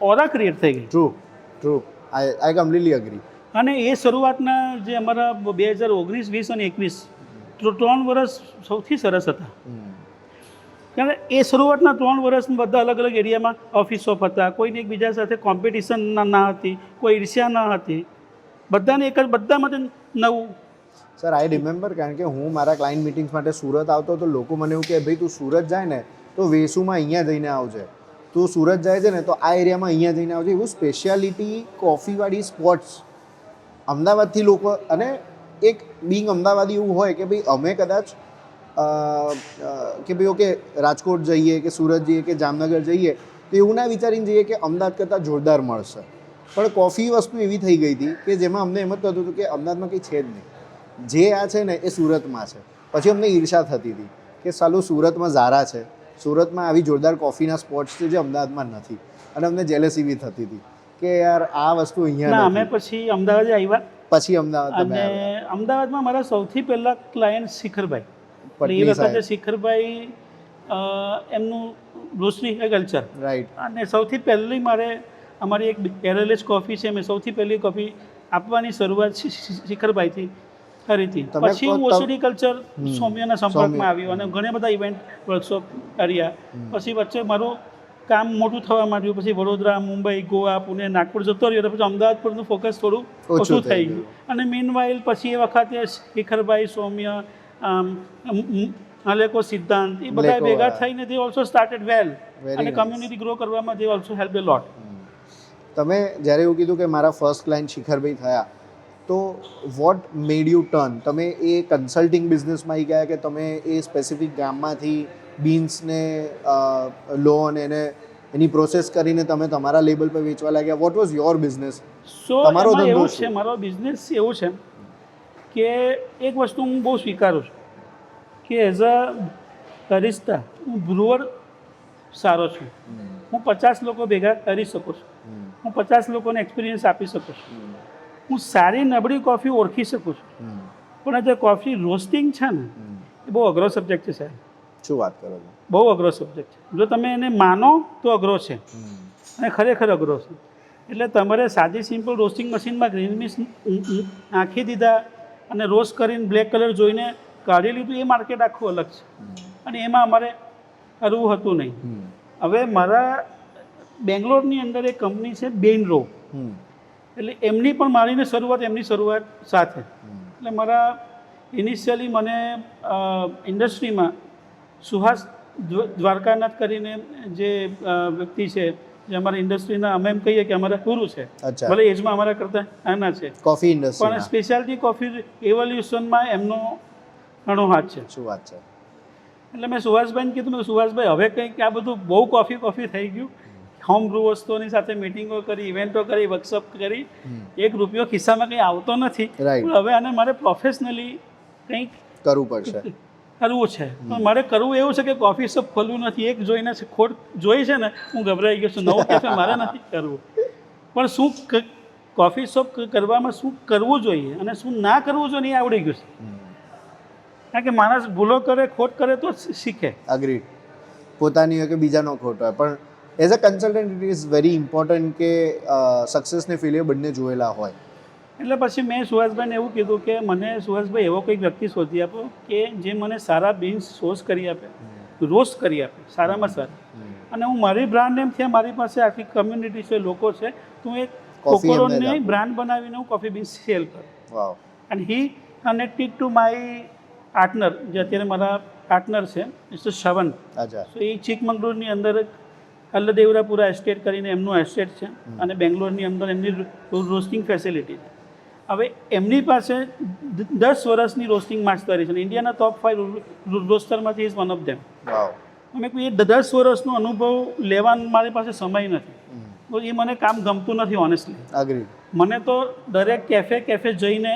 ઓરા ક્રિએટ થઈ ગઈ. ટ્રુ. આઈ કમ્પ્લીટલી અગ્રી. અને એ શરૂઆતના જે અમારા 2019, 20 અને 21 3 વર્ષ સૌથી સરસ હતા. કારણ એ શરૂઆતના 3 વર્ષમાં બધા અલગ અલગ એરિયામાં ઓફિસો હતા, કોઈને એકબીજા સાથે કોમ્પિટિશન ના હતી, કોઈ ઈર્ષ્યા ન હતી, બધાને એક જ, બધા માટે નવું. સર આઈ રિમેમ્બર, કારણ કે હું મારા ક્લાયન્ટ મિટિંગ્સ માટે સુરત આવતો તો લોકો મને એવું કહે ભાઈ તું સુરત જાય ને તો વેસુમાં અહીંયા જઈને આવજે, તું સુરત જાય છે ને તો આ એરિયામાં અહીંયા જઈને આવજે. એવું સ્પેશિયાલિટી કોફીવાળી સ્પોટ્સ અમદાવાદથી લોકો, અને એક બિંગ અમદાવાદી એવું હોય કે ભાઈ અમે કદાચ કે ભાઈ ઓકે રાજકોટ જઈએ કે સુરત જઈએ કે જામનગર જઈએ તો એવું ના વિચારીને જઈએ કે અમદાવાદ કરતાં જોરદાર મળશે. પણ કોફી વસ્તુ એવી થઈ ગઈ હતી કે જેમાં અમને એમ જ થતું હતું કે અમદાવાદમાં કંઈ છે જ નહીં, જે આ છે ને એ સુરતમાં છે. પછી અમને ઈર્ષા થતી હતી કે સાલું સુરતમાં ઝારા છે, સુરતમાં આવી જોરદાર કોફીના સ્પોટ્સ છે જે અમદાવાદમાં નથી, અને અમને જેલેસી બી થતી હતી કે યાર આ વસ્તુ અહીંયા. અમે પછી અમદાવાદ આવ્યા. પછી અમદાવાદ અને અમદાવાદમાં મારા સૌથી પહેલા ક્લાયન્ટ શિખરભાઈ. એ વખતે શિખરભાઈ એમનું રોશની કલ્ચર, રાઈટ. અને સૌથી પહેલી અમારી એક એરલેસ કોફી છે, મેં સૌથી પહેલી કોફી આપવાની શરૂઆત શિખરભાઈથી કરી હતી. પછી હું ઓસીડી કલ્ચર સૌમ્યના સંપર્કમાં આવ્યો અને ઘણા બધા ઇવેન્ટ વર્કશોપ કર્યા. પછી વચ્ચે મારું કામ મોટું થવા માંડ્યું, પછી વડોદરા, મુંબઈ, ગોવા, પુણે, નાગપુર જતો રહ્યો, પછી અમદાવાદ પરનું ફોકસ થોડું ઓછું થઈ ગયું. અને મીનવાઇલ પછી એ વખતે શિખરભાઈ, સૌમ્ય, અલેકો, સિદ્ધાંત, એ બધા ભેગા થઈને દે ઓલ્સો સ્ટાર્ટેડ વેલ, અને કમ્યુનિટી ગ્રો કરવામાં દે ઓલ્સો હેલ્પ એ લોટ. તમે જ્યારે એવું કીધું કે મારા ફર્સ્ટ ક્લાયન્ટ શિખરભાઈ થયા, તો વોટ મેડ યુ ટર્ન? તમે એ કન્સલ્ટિંગ બિઝનેસમાં આવી ગયા કે તમે એ સ્પેસિફિક ગામમાંથી બીન્સને લો અને એની પ્રોસેસ કરીને તમે તમારા લેબલ પર વેચવા લાગ્યા? What was your business? તમારો ધંધો છે? મારો બિઝનેસ એવું છે કે એક વસ્તુ હું બહુ સ્વીકારું છું કે એઝ અ બરિસ્ટા હું બ્રુઅર સારો છું. હું 50 લોકો ભેગા કરી શકું છું, હું 50 લોકોને એક્સપિરિયન્સ આપી શકું છું, હું સારી નબળી કોફી ઓળખી શકું છું. પણ જે કોફી રોસ્ટિંગ છે ને એ બહુ અઘરો સબ્જેક્ટ છે સાહેબ. શું વાત કરો છો? બહુ અઘરો સબ્જેક્ટ છે. જો તમે એને માનો તો અઘરો છે, અને ખરેખર અઘરો છે. એટલે તમારે સાદી સિમ્પલ રોસ્ટિંગ મશીનમાં ગ્રીન મિક્સ નાખી દીધા અને રોસ્ટ કરીને બ્લેક કલર જોઈને કાઢી લીધું, એ માર્કેટ આખું અલગ છે. અને એમાં અમારે કરવું હતું નહીં. હવે મારા બેંગ્લોરની અંદર એક કંપની છે બેનરો, એટલે એમની પણ મારીને શરૂઆત એમની શરૂઆત સાથે. એટલે મારા ઇનિશિયલી મને ઇન્ડસ્ટ્રીમાં સુહાસ દ્વારકાનાથ કરીને જે વ્યક્તિ છે, જે અમારા ઇન્ડસ્ટ્રીના અમે એમ કહીએ કે અમારા ગુરુ છે, ભલે એજમાં અમારા કરતાં આના છે, કોફી ઇન્ડસ્ટ્રી, પણ સ્પેશિયાલિટી કોફી એવોલ્યુશનમાં એમનો ઘણો હાથ છે. શું વાત છે? એટલે મેં સુહાસભાઈને કીધું, સુહાસભાઈ હવે કંઈક આ બધું બહુ કોફી થઈ ગયું, હોમ બ્રુ વસ્તુઓની સાથે મિટિંગો કરી, ઇવેન્ટો કરી, વર્કશોપ કરી, 1 રૂપિયો ખિસ્સામાં કંઈ આવતો નથી. હવે આને મારે પ્રોફેશનલી કંઈક કરવું પડશે, કરવું છે. પણ મારે કરવું એવું છે કે કોફી શોપ ખોલવું નથી. એક જોઈને ખોટ જોઈ છે ને હું ગભરાઈ ગયો છું. નવું કેફે મારે નથી કરવું, પણ શું કોફી શોપ કરવામાં શું કરવું જોઈએ અને શું ના કરવું જોઈએ એ આવડી ગયું છે. કારણ કે માણસ ભૂલો કરે, ખોટ કરે તો શીખે. અગ્રીડ. પોતાની હોય કે બીજાનો ખોટ હોય, પણ as a consultant it is very important કે સક્સેસ ને ફેલિયર બંને જોયેલા હોય. એટલે પછી મેં સુહાસભાઈને એવું કીધું કે મને સુહાસભાઈ એવો કોઈક વ્યક્તિ શોધી આપો કે જે મને સારા બીન્સ સોર્સ કરી આપે, રોસ્ટ કરી આપે સારામાં સારા, અને હું મારી બ્રાન્ડ નેમ છે, મારી પાસે આખી કમ્યુનિટી છે, લોકો છે, તો હું એક Coffee એમને જ કોકોરોની આપો. બ્રાન્ડ બનાવીને હું કોફી બીન્સ સેલ કરું. Wow. And he connected to my partner, જે અત્યારે મારા પાર્ટનર છે મિસ્ટર શ્રવણ. અચ્છા. સો એ ચિકમંગળૂરની અંદર અલ્લદેવરાપુરા એસ્ટેટ કરીને એમનું એસ્ટેટ છે, અને બેંગ્લોરની અંદર એમની રોસ્ટિંગ ફેસિલિટી છે. હવે એમની પાસે 10 વર્ષની રોસ્ટિંગ માસ્ટરી છે, ઇન્ડિયાના ટોપ 5 રોસ્ટરમાંથી ઇઝ વન ઓફ ધેમ. વાવ. અમે કોઈ 10 વર્ષનો અનુભવ લેવાનો મારી પાસે સમય નથી, તો એ મને કામ ગમતું નથી ઓનેસ્ટલી. અગ્રી. મને તો દરેક કેફે જઈને,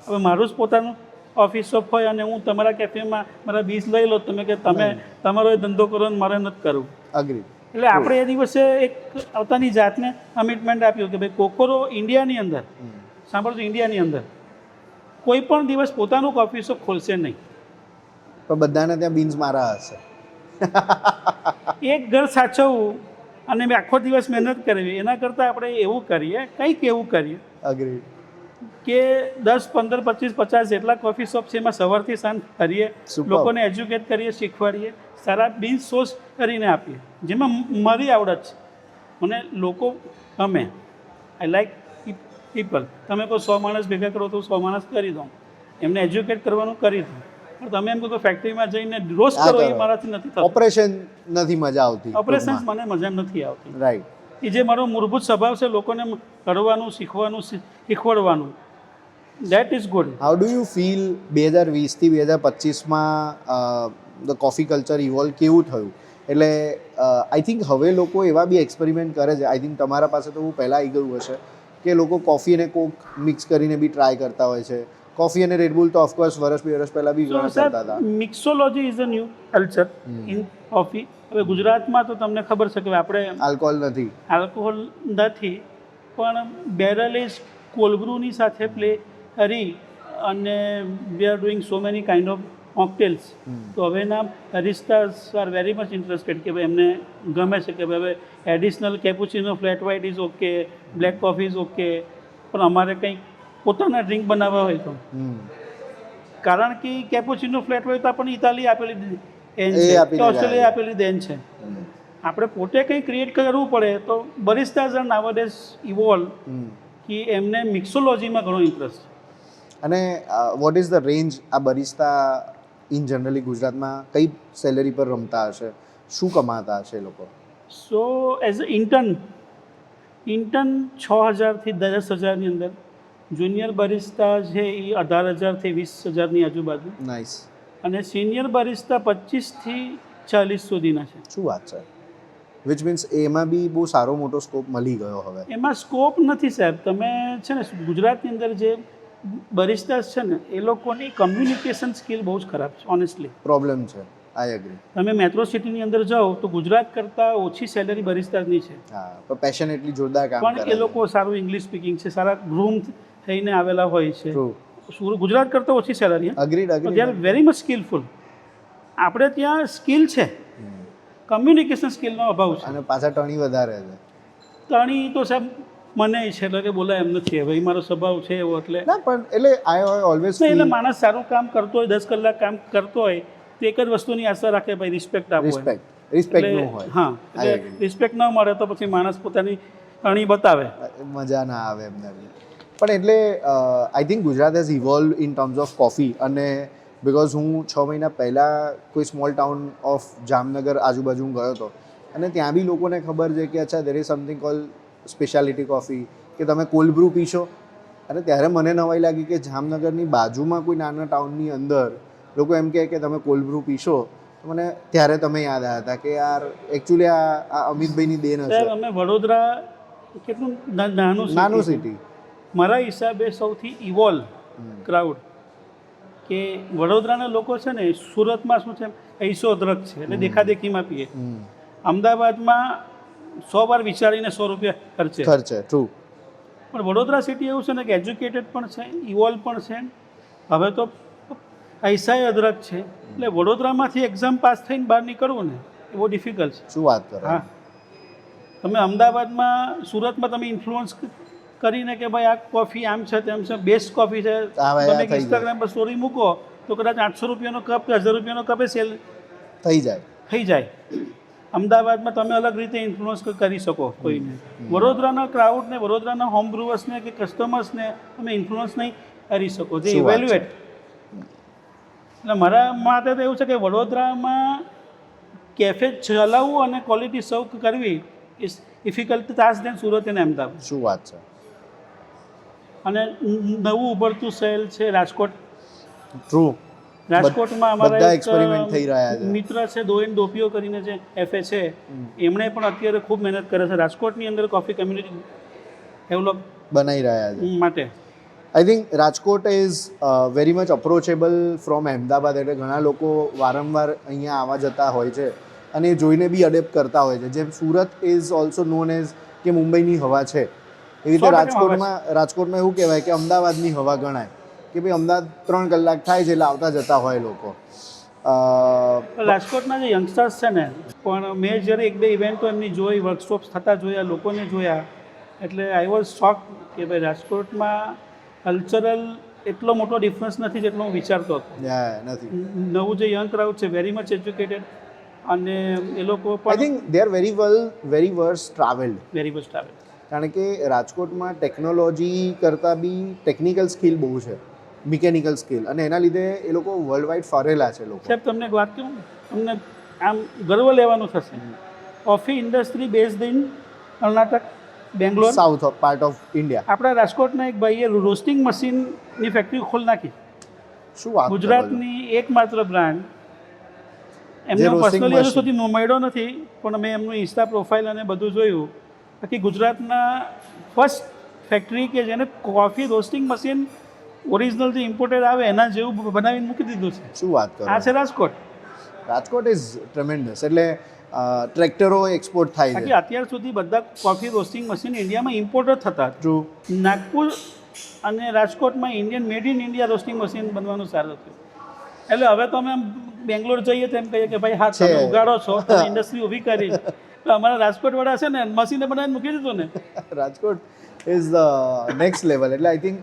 હવે મારું જ પોતાનું ઓફિસ શોપ હોય અને હું તમારા કેફેમાં મારા બીસ લઈ લો, તમે કે તમે તમારો એ ધંધો કરો ને મારે નથી કરવું. અગ્રી. એટલે આપણે એ દિવસે એક પોતાની જાતને કમિટમેન્ટ આપ્યું કે ભાઈ કોકોરો ઇન્ડિયાની અંદર, સાંભળજો, ઇન્ડિયાની અંદર કોઈ પણ દિવસ પોતાનું કોફી શોપ ખોલશે નહીં. પણ બધાને ત્યાં બીન્સ મારા હશે. એક ઘર સાચવવું અને મેં આખો દિવસ મહેનત કરવી, એના કરતાં આપણે એવું કરીએ, કંઈક એવું કરીએ અગ્રી. કે 10, 15, 25, 50 જેટલા કોફી શોપ છે, એમાં સવારથી સાંજ ફરીએ, Superb. લોકોને એજ્યુકેટ કરીએ, શીખવાડીએ, સારા બીન્સ સોર્સ કરીને આપીએ, જેમાં મારી આવડત છે. મને લોકો ગમે, આઈ લાઈક પીપલ. તમે કોઈ 100 માણસ ભેગા કરો તો 100 માણસ કરી દો, એમને એજ્યુકેટ કરવાનું કરી દો. પણ તમે એમ કહો કે ફેક્ટરીમાં જઈને રોજ કરો, એ મારાથી નથી થતું. ઓપરેશન નથી મજા આવતી. ઓપરેશન્સ મને મજા નથી આવતી. રાઈટ. એ જે મારો મૂળભૂત સ્વભાવ છે, લોકોને કરવાનું, શીખવાનું, શીખવાડવાનું, that is good. How do you feel 2020 થી 2025માં ધ કોફી કલ્ચર ઇવોલ્વ કેવું થયું? એટલે આઈ થિંક હવે લોકો એવા બી એક્સપેરિમેન્ટ કરે છે, આઈ થિંક તમારા પાસે તો હું પહેલાં આવી ગયું હશે, કે લોકો કોફી અને કોક મિક્સ કરીને બી ટ્રાય કરતા હોય છે. કોફી અને રેડબુલ તો ઓફકોર્સ વર્ષ પહેલાં બી ઘણા કરતા હતા. Mixology is a new culture in coffee. હવે ગુજરાતમાં તો તમને ખબર છે કે આપણે આલ્કોહોલ નથી. આલ્કોહોલ નથી, પણ બેરલ ઇઝ કોલ્બ્રુની સાથે પ્લે કરી અને we are doing so many kind of mocktails. તો હવેના baristas are very much interested કે ભાઈ એમને ગમે છે કે ભાઈ હવે additional cappuccino, flat white is okay, black coffee is okay, પણ અમારે કંઈક પોતાના ડ્રિંક બનાવવા હોય તો, કારણ કે કેપુચિનો, ફ્લેટ વ્હાઇટ આપણને ઇટાલી આપેલી દેન છે કે ઓસ્ટ્રેલિયા આપેલી દેન છે. આપણે પોતે કંઈ ક્રિએટ કરવું પડે તો બરિસ્ટાઝ આર નાવડેઝ ઇવોલ્વ કે એમને મિક્સોલોજીમાં ઘણો ઇન્ટરેસ્ટ છે. અને વોટ ઇઝ ધ રેન્જ આ બરિસ્તા ઇન જનરલી ગુજરાતમાં કઈ સેલેરી પર રમતા હશે, શું કમાતા હશે એ લોકો? સો એઝ અ ઇન્ટર્ન 6,000 થી 10,000ની અંદર, જુનિયર બરિસ્તા છે એ 18,000 થી 20,000ની આજુબાજુ, નાઇસ. અને સિનિયર બરિસ્તા 25 થી 40 સુધીના છે. શું વાત છે! વિચ મીન્સ એમાં બી બહુ સારો મોટો સ્કોપ મળી ગયો હવે. એમાં સ્કોપ નથી સાહેબ. તમે છે ને ગુજરાતની અંદર જે બરિસ્ટાસ છે ને, એ લોકોની કમ્યુનિકેશન સ્કિલ બહુ જ ખરાબ છે ઓનેસ્ટલી. પ્રોબ્લેમ છે, આઈ એગ્રી. તમે મેટ્રો સિટીની અંદર જાઓ તો ગુજરાત કરતાં ઓછી સેલેરી બરિસ્ટાની છે, હા, પણ પેશન એટલી જોરદાર કામ કરે પણ એ લોકો સારું ઇંગ્લિશ સ્પીકિંગ છે, સારા ગ્રૂમ થઈને આવેલા હોય છે. ટ્રુ. ગુજરાત કરતાં ઓછી salary, agreed they agreed. Are very much skilful. આપણે ત્યાં સ્કિલ છે, કમ્યુનિકેશન સ્કિલનો અભાવ છે. અને પાછા ટણી વધારે છે. તણી તો સાહેબ મને છે, એટલે કે બોલાય એમ નથી. હવે મારો સ્વભાવ છે એવો, એટલે ના, પણ એટલે આઈ ઓલવેઝ એટલે માણસ સારું કામ કરતો હોય, 10 કલાક કામ કરતો હોય, તો એક જ વસ્તુની આશા રાખે, ભાઈ રિસ્પેક્ટ આપો. રિસ્પેક્ટ નો હોય. હા, એટલે રિસ્પેક્ટ ન મળે તો પછી માણસ પોતાની અણી બતાવે, મજા ના આવે એમને. પણ એટલે I think Gujarat has evolve in terms of coffee. અને બિકોઝ હું 6 મહિના પહેલાં કોઈ સ્મોલ ટાઉન ઓફ જામનગર આજુબાજુ હું ગયો હતો, અને ત્યાં બી લોકોને ખબર છે કે અચ્છા there is something call speciality coffee, કે તમે કોલ્ડ બ્રૂ પીશો. અને ત્યારે મને નવાઈ લાગી કે જામનગરની બાજુમાં કોઈ નાના ટાઉનની અંદર લોકો એમ કહે કે તમે કોલ્ડ બ્રૂ પીશો, તો મને ત્યારે તમે યાદ આવ્યા હતા કે યાર એકચ્યુઅલી આ અમિતભાઈની દેન હશે. અમે વડોદરા કેટલું નાનું સિટી, મારા હિસાબે સૌથી ઇવોલ્વ ક્રાઉડ, કે વડોદરાના લોકો છે ને, સુરતમાં શું છે, 100 અદરક છે એટલે દેખાદેખીમાં પીએ. અમદાવાદમાં 100 વાર વિચારીને 100 રૂપિયા ખર્ચે. ટ્રુ. પણ વડોદરા સિટી એવું છે ને કે એજ્યુકેટેડ પણ છે, ઇવોલ્વ પણ છે. હવે તો પૈસાએ અદરક છે, એટલે વડોદરામાંથી એક્ઝામ પાસ થઈને બહાર નીકળવું ને એ બહુ ડિફિકલ્ટ છે. શું વાત કરો. હા, તમે અમદાવાદમાં, સુરતમાં તમે ઇન્ફ્લુઅન્સ કરીને કે ભાઈ આ કોફી આમ છે તેમ છે, બેસ્ટ કોફી છે, હા ભાઈ, આ તમે થઈ જાય. ઇન્સ્ટાગ્રામ પર સ્ટોરી મૂકો તો કદાચ 800 રૂપિયાનો કપ કે 1000 રૂપિયાનો કપ સેલ થઈ જાય. થઈ જાય. અમદાવાદમાં તમે અલગ રીતે ઇન્ફ્લુઅન્સ કરી શકો કોઈને. વડોદરાના ક્રાઉડને, વડોદરાના હોમ બ્રુઅર્સને કે કસ્ટમર્સને તમે ઇન્ફ્લુઅન્સ નહીં કરી શકો. જે શું વાત છે. ઇવેલ્યુએટ. એટલે મારા માટે તો એવું છે કે વડોદરામાં કેફે ચલાવવું અને ક્વોલિટી સર્વ કરવી ઇઝ ડિફિકલ્ટ ટાસ્ક દેન સુરત અને અમદાવાદ. શું વાત છે. અને નવું ઉભરતું શહેર છે રાજકોટ. ટ્રુ. રાજકોટમાં બધા અમારા experiment થઈ રહ્યા છે. મિત્ર છે દોઈન ડોપીઓ કરીને જે એફએ છે, એમણે પણ અત્યારે ખૂબ મહેનત કરે છે રાજકોટની અંદર કોફી કમ્યુનિટી ડેવલપ બનાવી રહ્યા છે. માટે. I think Rajkot is very much approachable from Ahmedabad, એટલે ઘણા લોકો વારંવાર અહીંયા આવવા જતા હોય છે અને એ જોઈને બી અડેપ્ટ કરતા હોય છે. જેમ Surat is also known as કે મુંબઈની હવા છે, એવી રીતે 100% રાજકોટમાં એવું કહેવાય કે અમદાવાદની હવા ગણાય કે ભાઈ અમદાવાદ 3 કલાક થાય છે એટલે આવતા જતા હોય લોકો. રાજકોટના જે યંગસ્ટર્સ છે ને, પણ મેં જ્યારે 1-2 ઇવેન્ટો એમની જોઈ, વર્કશોપ્સ થતા જોયા, લોકોને જોયા, એટલે આઈ વોઝ શોક કે ભાઈ રાજકોટમાં કલ્ચરલ એટલો મોટો ડિફરન્સ નથી જેટલો હું વિચારતો હતો. નથી. નવું જે યંગ ક્રાઉડ છે વેરી મચ એજ્યુકેટેડ અને એ લોકો આઈ પણ think they are very worse travelled. Very much travel. કારણ કે રાજકોટમાં ટેકનોલોજી કરતાં બી ટેકનિકલ સ્કિલ બહુ છે, મિકેનિકલ સ્કિલ, અને એના લીધે એ લોકો વર્લ્ડ વાઇડ ફરેલા છે લોકો. સાહેબ તમને એક વાત કહું, તમને આમ ગર્વ લેવાનું થશે. Coffee industry based in Karnataka, Bangalore, south part of India. આપણા રાજકોટના એક ભાઈએ રોસ્ટિંગ મશીનની ફેક્ટરી ખોલી નાખી. શું વાત. ગુજરાતની એકમાત્ર બ્રાન્ડ. એમને roasting પર્સનલી હજુ machine. સુધી મળ્યો નથી, પણ મેં એમનું ઇન્સ્ટા પ્રોફાઇલ અને બધું જોયું. બાકી ગુજરાતના ફર્સ્ટ ફેક્ટરી કે જેને કોફી રોસ્ટિંગ મશીન ઓરિજિનલ જે ઇમ્પોર્ટેડ આવે એના જેવું બનાવીને મૂકી દીધું છે. શું વાત કરો. આ છે રાજકોટ. Rajkot is tremendous. એટલે ટ્રેક્ટરો એક્સપોર્ટ થાય બાકી છે. અત્યાર સુધી બધા કોફી રોસ્ટિંગ મશીન ઇન્ડિયામાં ઇમ્પોર્ટ જ થતા. ટ્રુ. નાગપુર અને રાજકોટમાં Indian made in India roasting machine બનવાનું સારું થયું. એટલે હવે તો અમે બેંગ્લોર જઈએ તો એમ કહીએ કે ભાઈ હા તમે ઉગાડો છો, તમે ઇન્ડસ્ટ્રી ઊભી કરી. તો અમારા રાજકોટવાળા છે ને મશીને બનાવીને મૂકી દીધું ને. Rajkot is the next level. એટલે I think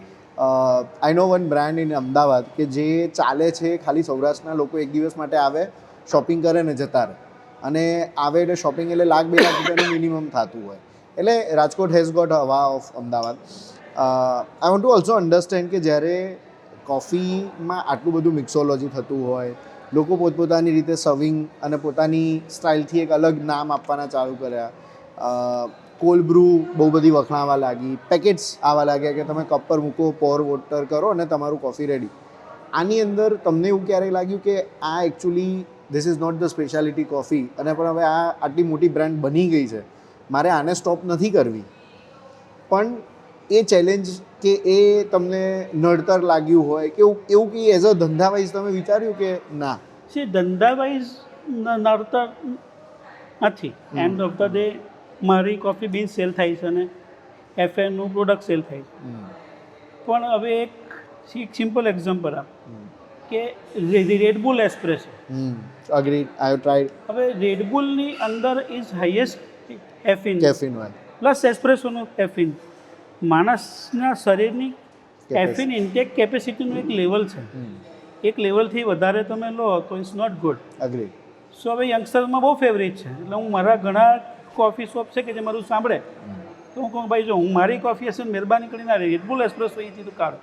I know one brand in Ahmedabad કે જે ચાલે છે, ખાલી સૌરાષ્ટ્રના લોકો એક દિવસ માટે આવે, શોપિંગ કરે ને જતા રહે, અને આવે એટલે શોપિંગ એટલે 1,00,000-2 લાખ રૂપિયાનું મિનિમમ થતું હોય. એટલે રાજકોટ હેઝ ગોટ હવા of Ahmedabad. I want two also understand કે જ્યારે કોફીમાં આટલું બધું મિક્સોલોજી થતું હોય, લોકો પોતપોતાની રીતે સર્વિંગ અને પોતાની સ્ટાઇલથી એક અલગ નામ આપવાના ચાલુ કર્યા. કોલ્ડ બ્રૂ બહુ બધી વખણાવા લાગી, પેકેટ્સ આવવા લાગ્યા કે તમે કપ પર મૂકો, પોર વોટર કરો અને તમારું કોફી રેડી. આની અંદર તમને એવું ક્યારેય લાગ્યું કે આ actually this is not the speciality coffee, અને પણ હવે આ આટલી મોટી બ્રાન્ડ બની ગઈ છે, મારે આને સ્ટોપ નથી કરવી, પણ એ ચેલેન્જ કે એ તમને નડતર લાગ્યું હોય કે એવું કંઈ એઝ અ ધંધા વાઇઝ તમે વિચાર્યું કે ના? સી ધંધા વાઇઝ નડતર નથી. એન્ડ ઓફ ધ ડે મારી કોફી બીન સેલ થાય છે અને એફએનું પ્રોડક્ટ સેલ થાય છે. પણ હવે એક સિમ્પલ એક્ઝામ્પલ આપ કે Red Bull espresso. Agreed, I have tried. હવે રેડબુલની અંદર ઇઝ હાઈએસ્ટ કેફીન હોય પ્લસ એસ્પ્રેસોનું કેફીન. માણસના શરીરની કેફીન ઇન્ટેક કેપેસિટીનું એક લેવલ છે. એક લેવલથી વધારે તમે લો તો ઇટ્સ નોટ ગુડ. અગ્રીડ. સો હવે યંગસ્ટરમાં બહુ ફેવરેટ છે. એટલે હું મારા ઘણા કોફી શોપ છે કે જે મારું સાંભળે તો હું કહું ભાઈ જો હું મારી કોફી હશે મહેરબાની કરીને રેડબુલ એસ્પ્રેસો અહીંથી તું કાઢો.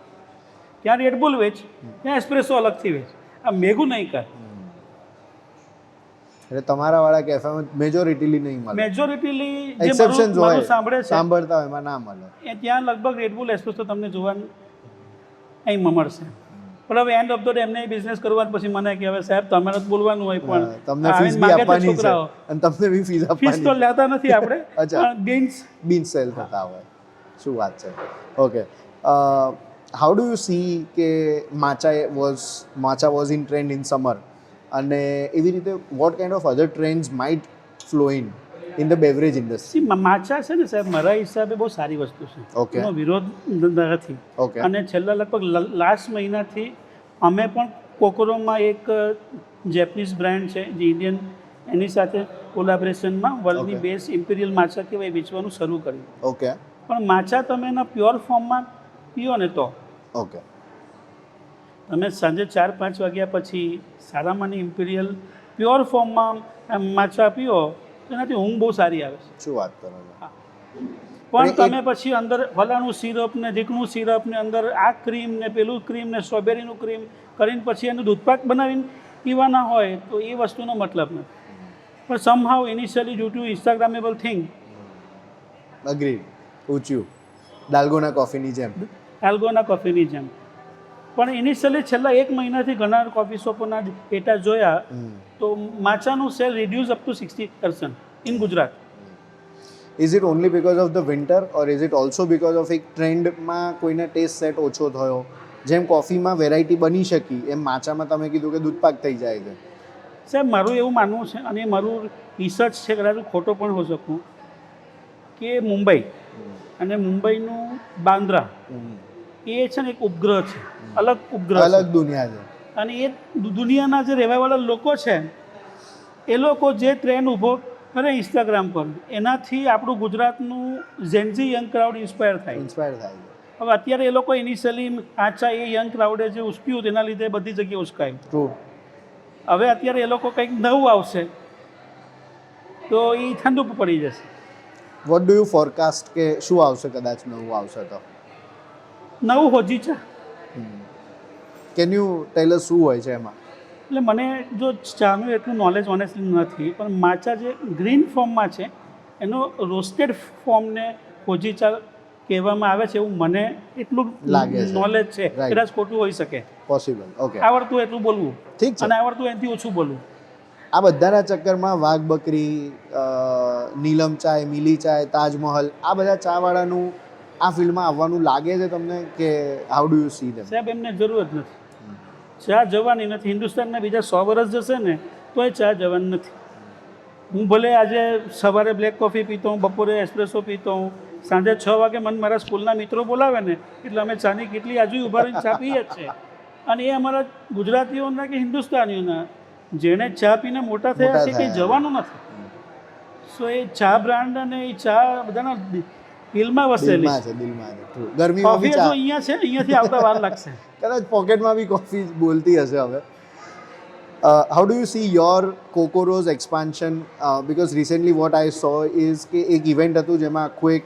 ત્યાં રેડબુલ વેચ, ત્યાં એસ્પ્રેસો અલગથી વેચ. આ મેઘું નહીં કર. એટલે તમારા વાળા કેફેમાં મેજોરિટીલી નહીં મળે. મેજોરિટીલી જે એક્સેપ્શન્સ મારું હોય, સાંભળે છે સાંભળતા હોય એમાં ના મળે. એ ત્યાં લગભગ રેડબુલ એસ્પ્રેસો તમને જોવાનું અહીં મળશે. પણ હવે એન્ડ ઓફ ધ ડે એમને બિઝનેસ કરવાનું પછી મને કે હવે સાહેબ તમારે જ બોલવાનું હોય, પણ તમને ફીસ બી આપવાની છે અને તમને બી ફીસ ફીસ તો આપવાની. લેતા નથી આપણે. અચ્છા. બીન્સ સેલ થતા હોય. શું વાત છે. Okay. How do you see કે matcha was in trend in summer, અને એવી રીતે what kind of other trends might flow in the beverage industry? Matcha છે ને સાહેબ મારા હિસાબે બહુ સારી વસ્તુ છે. Okay. એનો વિરોધ નથી. Okay. અને છેલ્લા લગભગ લાસ્ટ મહિનાથી અમે પણ કોકોરોમાં એક જેપનીઝ બ્રાન્ડ છે જે ઇન્ડિયન, એની સાથે કોલાબરેશનમાં વર્લ્ડની Okay. બેસ્ટ ઇમ્પિરિયલ માચા કહેવાય વેચવાનું શરૂ કર્યું. ઓકે. પણ માચા તમે એના પ્યોર ફોર્મમાં પીઓ ને તો ઓકે. તમે સાંજે 4-5 વાગ્યા પછી સારામાંની ઇમ્પિરિયલ પ્યોર ફોર્મમાં માચા પીઓ તો એનાથી ઊંઘ બહુ સારી આવે છે. શું વાત કરો છો? હા. પણ તમે પછી અંદર ફલાણું સિરપ ને ઢીકણું સિરપ ને અંદર આ ક્રીમ ને પેલું ક્રીમ ને સ્ટ્રોબેરીનું ક્રીમ કરીને પછી એનું દૂધપાક બનાવીને પીવાના હોય તો એ વસ્તુનો મતલબ નથી. પણ somehow initially due to instagrammable thing agreed. ઊંચ્યું ડાલ્ગોના કોફીની જેમ. આલ્ગોના કોફીની જેમ. પણ ઇનિશિયલી છેલ્લા 1 મહિનાથી ઘણા કોફી શોપોના ડેટા જોયા તો માચાનું sale reduce up to 60% in Gujarat. Is it only because of the winter or is it also because of એક ટ્રેન્ડમાં કોઈને ટેસ્ટ સેટ ઓછો થયો? જેમ કોફીમાં વેરાયટી બની શકી એમ માચામાં તમે કીધું કે દૂધપાક થઈ જાય છે. સાહેબ મારું એવું માનવું છે અને મારું રિસર્ચ છે, કદાચ હું ખોટો પણ હોઈ શકું, કે મુંબઈ અને મુંબઈનું બાંદ્રા એ છે ને એક ઉપગ્રહ છે, અલગ ઉપગ્રહ છે. અલગ દુનિયા છે. અને એ દુનિયાના જે રહેવાવાળા લોકો છે એ લોકો જે ટ્રેન્ડ ઊભો કરે ઇન્સ્ટાગ્રામ પર એનાથી આપણું ગુજરાતનું ઝેન્ઝી યંગ ક્રાઉડ ઇન્સ્પાયર થાય. છે. હવે અત્યારે એ લોકો ઇનિશિયલી આચા એ યંગ ક્રાઉડે જે ઉશ્ક્યું તેના લીધે બધી જગ્યાએ ઉશ્કાયું. ટ્રુ. હવે અત્યારે એ લોકો કંઈક નવું આવશે તો એ ઠંડુ પડી જશે. વોટ ડુ યુ ફોરકાસ્ટ કે શું આવશે કદાચ નવું આવશે તો? નવું હોજીચા. કેન યુ ટેલ અસ શું હોય છે એમાં? એટલે મને જો ચાનું એટલું નોલેજ ઓનેસ્ટલી નથી, પણ માચા જે ગ્રીન ફોર્મમાં છે એનો રોસ્ટેડ ફોર્મને હોજીચા કહેવામાં આવે છે એવું મને એટલું લાગે છે. નોલેજ છે. Right. કદાચ ખોટું હોઈ શકે. પોસિબલ. ઓકે. આવડતું એટલું બોલવું ઠીક છે. અને આવડતું એનાથી ઓછું બોલવું. આ બધાના ચક્કરમાં વાઘ બકરી, નીલમ ચાય, મિલી ચાય, તાજમહલ, આ બધા ચાવાળાનું આ ફિલ્ડમાં આવવાનું લાગે છે તમને કે હાઉ ડુ યુ સી ધેમ? સાહેબ એમને જરૂર જ નથી. ચા જવાની નથી. હિન્દુસ્તાનના બીજા 100 વર્ષ જશે ને તોય ચા જવાની નથી. હું ભલે આજે સવારે બ્લેક કોફી પીતો હું, બપોરે એસ્પ્રેસો પીતો હું, સાંજે 6 વાગે મને મારા સ્કૂલના મિત્રો બોલાવે ને એટલે અમે ચાની કેટલી આજુ ઊભા રહીને ચા પીએ જ છે. અને એ અમારા ગુજરાતીઓના કે હિન્દુસ્તાનીઓના જેણે ચા પીને મોટા થયા છે કંઈ જવાનું નથી. સો એ ચા બ્રાન્ડ અને એ ચા બધાના દિલમાં વસેલી છે. દિલમાં છે. ટ્રુ. ગરમીમાં કોફી બી જો ચા, અહીંયા છે, અહીંયાથી આવતા વાર લાગશે. કદાચ પોકેટમાં બી કોફી બોલતી હશે હવે. How do you see your Kokoro's expansion? Because recently what I saw is કે એક ઇવેન્ટ હતું જેમાં આખું એક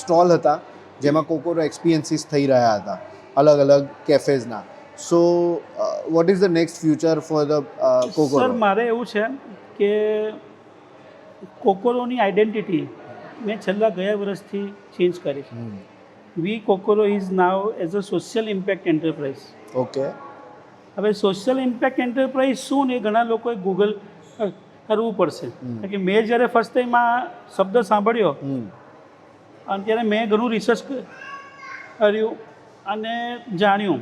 સ્ટોલ હતા જેમાં કોકોરો એક્સપિરિયન્સીસ થઈ રહ્યા હતા અલગ અલગ કેફેઝના. So what is the next future for the Kokoro? Sir મારે એવું છે કે કોકોરોની આઈડેન્ટિટી મેં છેલ્લા ગયા વર્ષથી ચેન્જ કરી છે. We Kokoro is now as a social impact enterprise. Okay. હવે સોશિયલ ઇમ્પેક્ટ એન્ટરપ્રાઇઝ શું ને એ ઘણા લોકોએ ગૂગલ કરવું પડશે. કે મેં જ્યારે ફર્સ્ટ ટાઈમ આ શબ્દ સાંભળ્યો અને ત્યારે મેં ઘણું રિસર્ચ કર્યું અને જાણ્યું.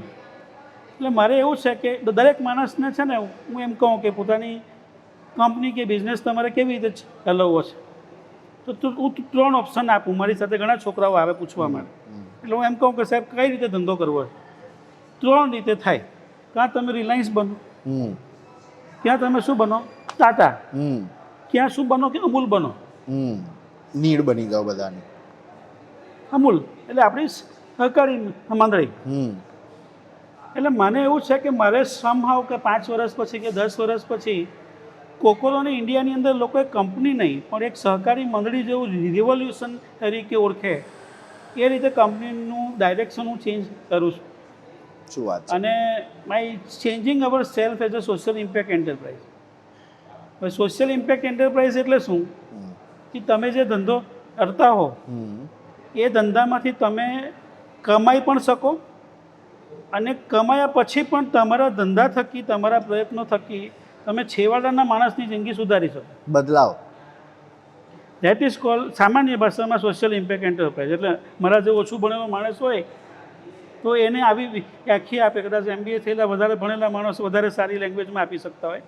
એટલે મારે એવું છે કે દરેક માણસને છે ને હું એમ કહું કે પોતાની કંપની કે બિઝનેસ તમારે કેવી રીતે ચલાવવો છે તો હું 3 ઓપ્શન આપું. મારી સાથે ઘણા છોકરાઓ આવે પૂછવા માટે. એટલે હું એમ કહું કે સાહેબ કઈ રીતે ધંધો કરવો છે? 3 રીતે થાય. કાં તમે રિલાયન્સ બનો, ક્યાં તમે શું બનો ટાટા, ક્યાં શું બનો કે અમૂલ બનો. નીડ બની જાઓ બધાની. અમૂલ એટલે આપણી સહકારી મંડળી. એટલે મને એવું છે કે મારે સમહાવ કે 5 વર્ષ પછી કે 10 વર્ષ પછી કોકોરોને ઇન્ડિયાની અંદર લોકોએ કંપની નહીં પણ એક સહકારી મંડળી જેવું રિવોલ્યુશન તરીકે ઓળખે એ રીતે કંપનીનું ડાયરેક્શન હું ચેન્જ કરું છું. શું વાત છે? અને my changing hour self as a social impact enterprise. હવે સોશિયલ ઇમ્પેક્ટ એન્ટરપ્રાઇઝ એટલે શું કે તમે જે ધંધો કરતા હો એ ધંધામાંથી તમે કમાઈ પણ શકો અને કમાયા પછી પણ તમારા ધંધા થકી તમારા પ્રયત્નો થકી તમે છેવાડાના માણસની જિંદગી સુધારી શકો. બદલાવ. ધેટ ઇઝ કોલ સામાન્ય ભાષામાં સોશિયલ ઇમ્પેક્ટ એન્ટરપ્રાઇઝ. એટલે મારા જે ઓછું ભણેલો માણસ હોય તો એને આવી વ્યાખ્યા આપે. કદાચ MBA થયેલા વધારે ભણેલા માણસ વધારે સારી લેંગ્વેજમાં આપી શકતા હોય.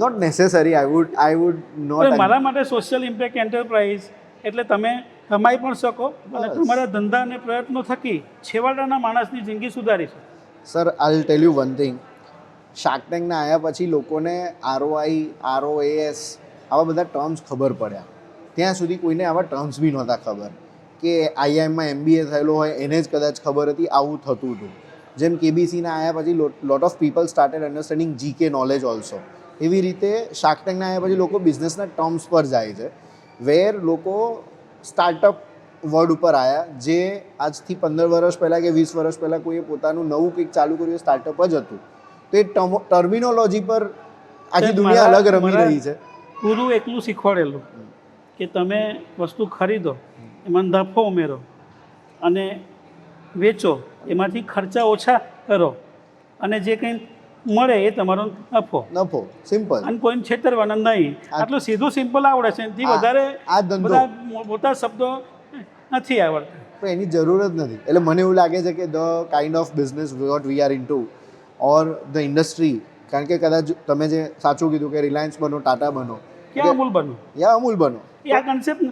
Not necessary. I would not. મારા માટે સોશિયલ ઇમ્પેક્ટ એન્ટરપ્રાઇઝ એટલે તમે કમાઈ પણ શકો અને તમારા ધંધા અને પ્રયત્નો થકી છેવાડાના માણસની જિંદગી સુધારી શકો. Sir I tell you one thing. Shark ટેન્કના આવ્યા પછી લોકોને ROI, ROAS આવા બધા ટર્મ્સ ખબર પડ્યા. ત્યાં સુધી કોઈને આવા ટર્મ્સ બી નહોતા ખબર કે આઈઆઈએમમાં MBA થયેલો હોય એને જ કદાચ ખબર હતી આવું થતું હતું. જેમ KBCના આવ્યા પછી lot of people started understanding GK knowledge also. એવી રીતે શાર્ક ટેન્કના આવ્યા પછી લોકો બિઝનેસના ટર્મ્સ પર જાય છે, વેર લોકો સ્ટાર્ટઅપ વર્ડ ઉપર આવ્યા, જે આજથી 15 વર્ષ પહેલાં કે 20 વર્ષ પહેલાં કોઈએ પોતાનું નવું કંઈક ચાલુ કર્યું સ્ટાર્ટઅપ જ હતું. તો એ ટર્મિનોલોજી પર આખી દુનિયા અલગ રમી રહી છે. પૂરું એકલું શીખવાડેલું કે તમે વસ્તુ ખરીદો, એમાં નફો ઉમેરો અને વેચો, એમાંથી ખર્ચા ઓછા કરો અને જે કંઈ મળે એ તમારો નફો. સિમ્પલ. અને કોઈને છેતરવાના નહીં. આટલું સીધું સિમ્પલ આવડે છે, એનાથી વધારે આ ધંધો બધા મોટા શબ્દો નથી આવડતા. પણ એની જરૂર જ નથી. એટલે મને એવું લાગે છે કે the kind of business what we are into or the industry, કારણ કે કદાચ તમે જે સાચું કીધું કે રિલાયન્સ બનો, ટાટા બનો, ક્યાં અમૂલ બનો, યા અમૂલ બનો, એ આ કન્સેપ્ટ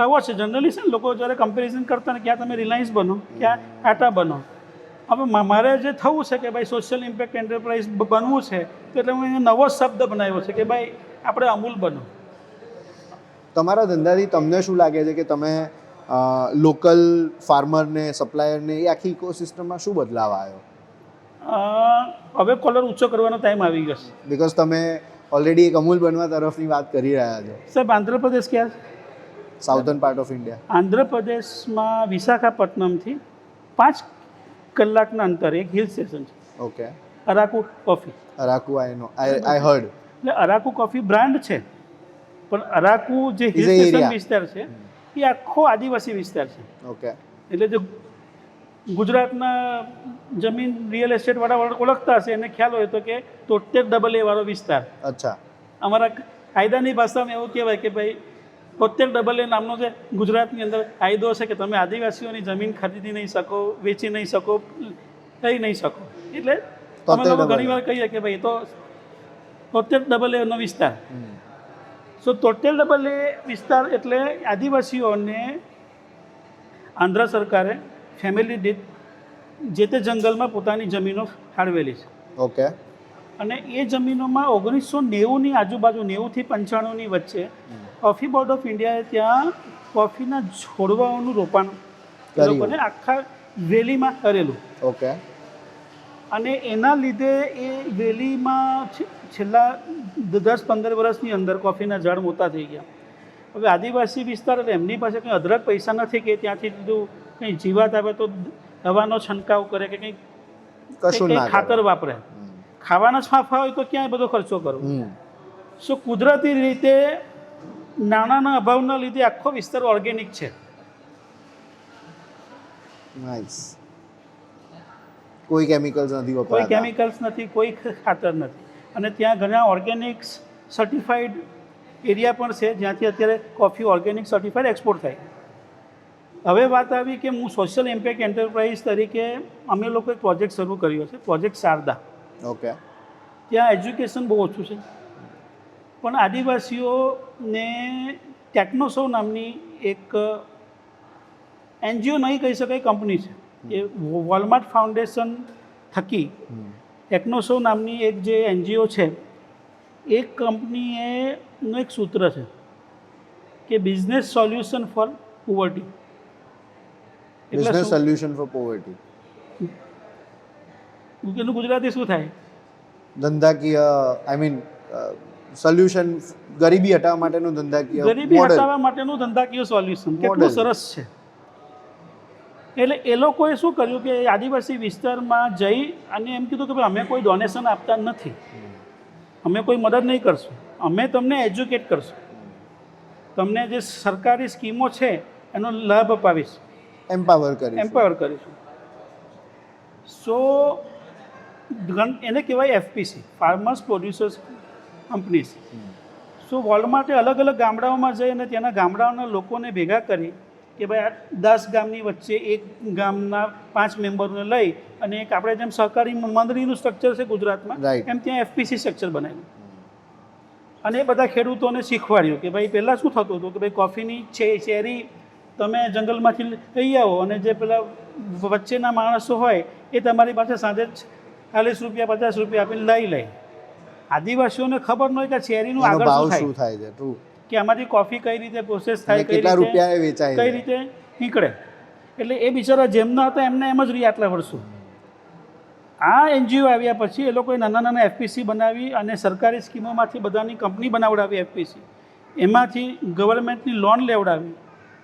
આવો છે જનરલી. છે ને લોકો જ્યારે કમ્પેરિઝન કરતા ને ક્યાં તમે રિલાયન્સ બનો, ક્યાં ટાટા બનો. હવે મારે જે થવું છે કે ભાઈ સોશિયલ ઇમ્પેક્ટ એન્ટરપ્રાઇઝ બનવું છે, તો એટલે હું નવો શબ્દ બનાવ્યો છે કે ભાઈ આપણે અમૂલ બનો. તમારા ધંધાથી તમને શું લાગે છે કે તમે લોકલ ફાર્મરને, સપ્લાયરને એ આખી ઇકોસિસ્ટમમાં શું બદલાવ આવ્યો? હવે કોલર ઊંચો કરવાનો ટાઈમ આવી ગયો છે. બિકોઝ તમે ઓલરેડી એક અમૂલ બનવા તરફની વાત કરી રહ્યા છો. સાહેબ, આંધ્રપ્રદેશ ક્યાં છે? Southern part of India. આંધ્રપ્રદેશમાં વિશાખાપટ્ટનમથી 5 કલાકના અંતરે એક હિલ સ્ટેશન છે. Okay. Araku coffee. Araku I heard. એટલે અરાકુ કોફી બ્રાન્ડ છે, પણ અરાકુ જે હિલ સ્ટેશન વિસ્તાર છે એ આખો આદિવાસી વિસ્તાર છે. ઓકે. એટલે જે ગુજરાતના જમીન રિયલ એસ્ટેટ વાળા ઓળખતા હશે એને ખ્યાલ હોય તો કે 73AA વાળો વિસ્તાર. અચ્છા. અમારા કાયદાની ભાષામાં એવું કહેવાય કે ભાઈ 73AA નામનો જે ગુજરાતની અંદર કાયદો છે કે તમે આદિવાસીઓની જમીન ખરીદી નહીં શકો, વેચી નહીં શકો, લઈ નહીં શકો. એટલે અમે લોકો ઘણી વાર કહીએ કે ભાઈ તો 73AA નો વિસ્તાર. સો 73AA વિસ્તાર એટલે આદિવાસીઓને આંધ્ર સરકારે ફેમિલી દીઠ જે તે જંગલમાં પોતાની જમીનો ફાળવેલી છે. ઓકે. અને એ જમીનોમાં 1990ની આજુબાજુ, 90થી 95ની વચ્ચે કોફી બોર્ડ ઓફ ઇન્ડિયાએ ત્યાં કોફીના છોડવાઓનું રોપણ લોકોને આખા વેલીમાં કરેલું. ઓકે. અને એના લીધે એ વેલીમાં છેલ્લા 10-15 વર્ષની અંદર કોફીના ઝાડ મોટા થઈ ગયા. હવે આદિવાસી વિસ્તાર એટલે એમની પાસે કંઈ અદરક પૈસા નથી કે ત્યાંથી બધું કંઈ જીવાત આવે તો દવાનો છંટકાવ કરે કે કંઈ ખાતર વાપરે. ખાવાના જ ફાંફા હોય તો ક્યાંય બધો ખર્ચો કરવો. સો કુદરતી રીતે નાણાંના અભાવના લીધે આખો વિસ્તાર ઓર્ગેનિક છે. નાઇસ. કોઈ કેમિકલ્સ નથી વપરાતા. કોઈ કેમિકલ્સ નથી, કોઈ ખાતર નથી. અને ત્યાં ઘણા ઓર્ગેનિક સર્ટિફાઈડ એરિયા પણ છે જ્યાંથી અત્યારે કોફી ઓર્ગેનિક સર્ટિફાઈડ એક્સપોર્ટ થાય. હવે વાત આવી કે હું સોશિયલ ઇમ્પેક્ટ એન્ટરપ્રાઇઝ તરીકે અમે લોકો એક પ્રોજેક્ટ શરૂ કર્યો છે, પ્રોજેક્ટ શારદા. ઓકે. ત્યાં એજ્યુકેશન બહુ ઓછું છે, પણ આદિવાસીઓને ટેકનોસો નામની એક NGO નહીં કહી શકાય, કંપની છે. એ વોલમાર્ટ ફાઉન્ડેશન થકી ટેકનોસો નામની એક જે NGO છે, એ કંપનીએનું એક સૂત્ર છે કે business solution four poverty. Business solution four poverty. એનું ગુજરાતી શું થાય? ધંધાકીય, આઈ મીન સોલ્યુશન, ગરીબી હટાવવા માટેનું ધંધાકીય, ગરીબી હટાવવા માટેનું ધંધાકીય સોલ્યુશન. કેટલું સરસ છે. એટલે એ લોકોએ શું કર્યું કે આદિવાસી વિસ્તારમાં જઈ અને એમ કીધું કે ભાઈ અમે કોઈ ડોનેશન આપતા નથી, અમે કોઈ મદદ નહીં કરશું, અમે તમને એજ્યુકેટ કરશું, તમને જે સરકારી સ્કીમો છે એનો લાભ અપાવીશું, એમ્પાવર કરીશું. સો એને કહેવાય FPC, ફાર્મર્સ પ્રોડ્યુસર્સ કંપનીઝ. સો વોલમાર્ટે અલગ અલગ ગામડાઓમાં જઈ અને ત્યાંના ગામડાઓના લોકોને ભેગા કરી કે ભાઈ 10 ગામની વચ્ચે એક ગામના 5 મેમ્બરોને લઈ અને એક આપણે જેમ સહકારી મંડળીનું સ્ટ્રક્ચર છે ગુજરાતમાં, એમ ત્યાં FPC સ્ટ્રક્ચર બનાવ્યું. અને એ બધા ખેડૂતોને શીખવાડ્યું કે ભાઈ પહેલાં શું થતું હતું કે ભાઈ કોફીની ચેરી તમે જંગલમાંથી લઈ આવો અને જે પેલા વચ્ચેના માણસો હોય એ તમારી પાસે સાંજે 40 રૂપિયા 50 રૂપિયા આપીને લઈ લે. આદિવાસીઓને ખબર ન હોય કે ચેરીનું આગળ શું થાય છે. કે આમાંથી કોફી કઈ રીતે પ્રોસેસ અને થાય, કઈ કેટલા રીતે રૂપિયા વેચાય કઈ છે. રીતે નીકળે. એટલે એ બિચારા જેમના હતા એમને એમ જ રહી આટલા વર્ષો. આ એનજીઓ આવ્યા પછી એ લોકોએ નાના નાના એફપીસી બનાવી અને સરકારી સ્કીમોમાંથી બધાની કંપની બનાવડાવી એફપીસી, એમાંથી ગવર્મેન્ટની લોન લેવડાવી,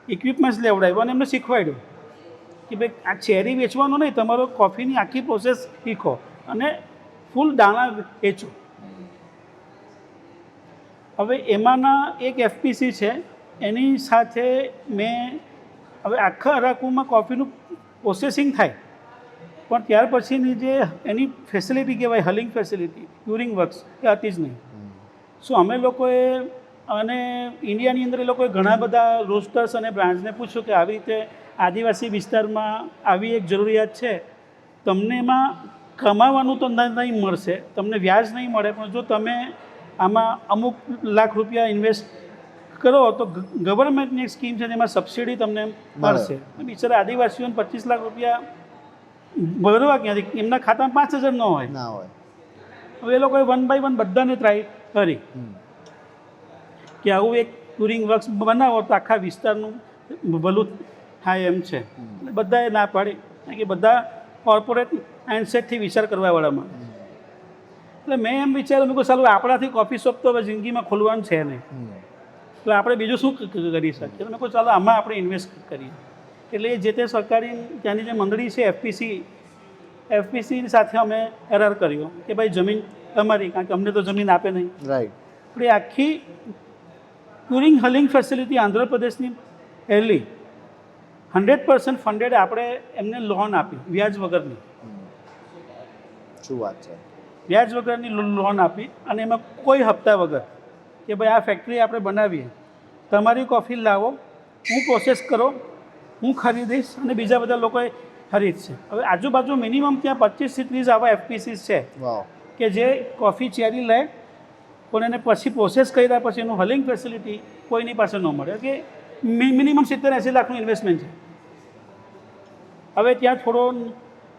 ઇક્વિપમેન્ટ્સ લેવડાવ્યું અને એમને શીખવાડ્યું કે ભાઈ આ ચેરી વેચવાનું નહીં, તમારો કોફીની આખી પ્રોસેસ શીખો અને ફૂલ દાણા વેચો. હવે એમાંના એક એફપીસી છે, એની સાથે મેં હવે આખા અરાકુમાં કોફીનું પ્રોસેસિંગ થાય, પણ ત્યાર પછીની જે એની ફેસિલિટી કહેવાય હલિંગ ફેસિલિટી, ક્યુરિંગ વર્ક્સ, એ હતી જ નહીં. સો અમે લોકોએ અને ઇન્ડિયાની અંદર એ લોકોએ ઘણા બધા રોસ્ટર્સ અને બ્રાન્ડ્સને પૂછ્યું કે આવી રીતે આદિવાસી વિસ્તારમાં આવી એક જરૂરિયાત છે, તમને એમાં કમાવાનું તો નહીં મળશે, તમને વ્યાજ નહીં મળે, પણ જો તમે આમાં અમુક લાખ રૂપિયા ઇન્વેસ્ટ કરો તો ગવર્મેન્ટની એક સ્કીમ છે જેમાં સબસિડી તમને મળશે. બિચારા આદિવાસીઓને 25 લાખ રૂપિયા ભરવા ક્યાંથી, એમના ખાતામાં 5,000 ન હોય ના હોય. હવે એ લોકોએ 1 by 1 બધાને ટ્રાય કરી કે આવું એક ટુરિંગ વર્ક્સ બનાવો તો આખા વિસ્તારનું ભલું થાય એમ છે. એટલે બધાએ ના પાડી, કારણ કે બધા કોર્પોરેટ માઇન્ડસેટથી વિચાર કરવાવાળામાં. એટલે મેં એમ વિચાર્યું, મેં કહું ચાલો આપણાથી કોફી શોપ તો હવે જિંદગીમાં ખોલવાનું છે નહીં, તો આપણે બીજું શું કરી શકીએ. મેં કહું ચાલો આમાં આપણે ઇન્વેસ્ટ કરીએ. એટલે જે તે સરકારી ત્યાંની જે મંડળી છે એફપીસી સાથે અમે કરાર કર્યો કે ભાઈ જમીન તમારી, કારણ કે અમને તો જમીન આપે નહીં. રાઈટ. આપણે આખી ક્યુરિંગ હલિંગ ફેસિલિટી આંધ્રપ્રદેશની પહેલી 100% ફંડેડ આપણે એમને લોન આપી, વ્યાજ વગરની. શું વાત છે. વ્યાજ વગરની લોન આપી અને એમાં કોઈ હપ્તા વગર કે ભાઈ આ ફેક્ટરી આપણે બનાવીએ, તમારી કોફી લાવો, હું પ્રોસેસ કરો, હું ખરીદીશ અને બીજા બધા લોકોએ ખરીદશે. હવે આજુબાજુ મિનિમમ ત્યાં 25 થી 30 આવા એફપીસીસ છે કે જે કોફી ચેરી લે પણ એને પછી પ્રોસેસ કર્યા પછી એનું હલિંગ ફેસિલિટી કોઈની પાસે ન મળે, કે મિનિમમ 70-80 લાખનું ઇન્વેસ્ટમેન્ટ છે. હવે ત્યાં થોડો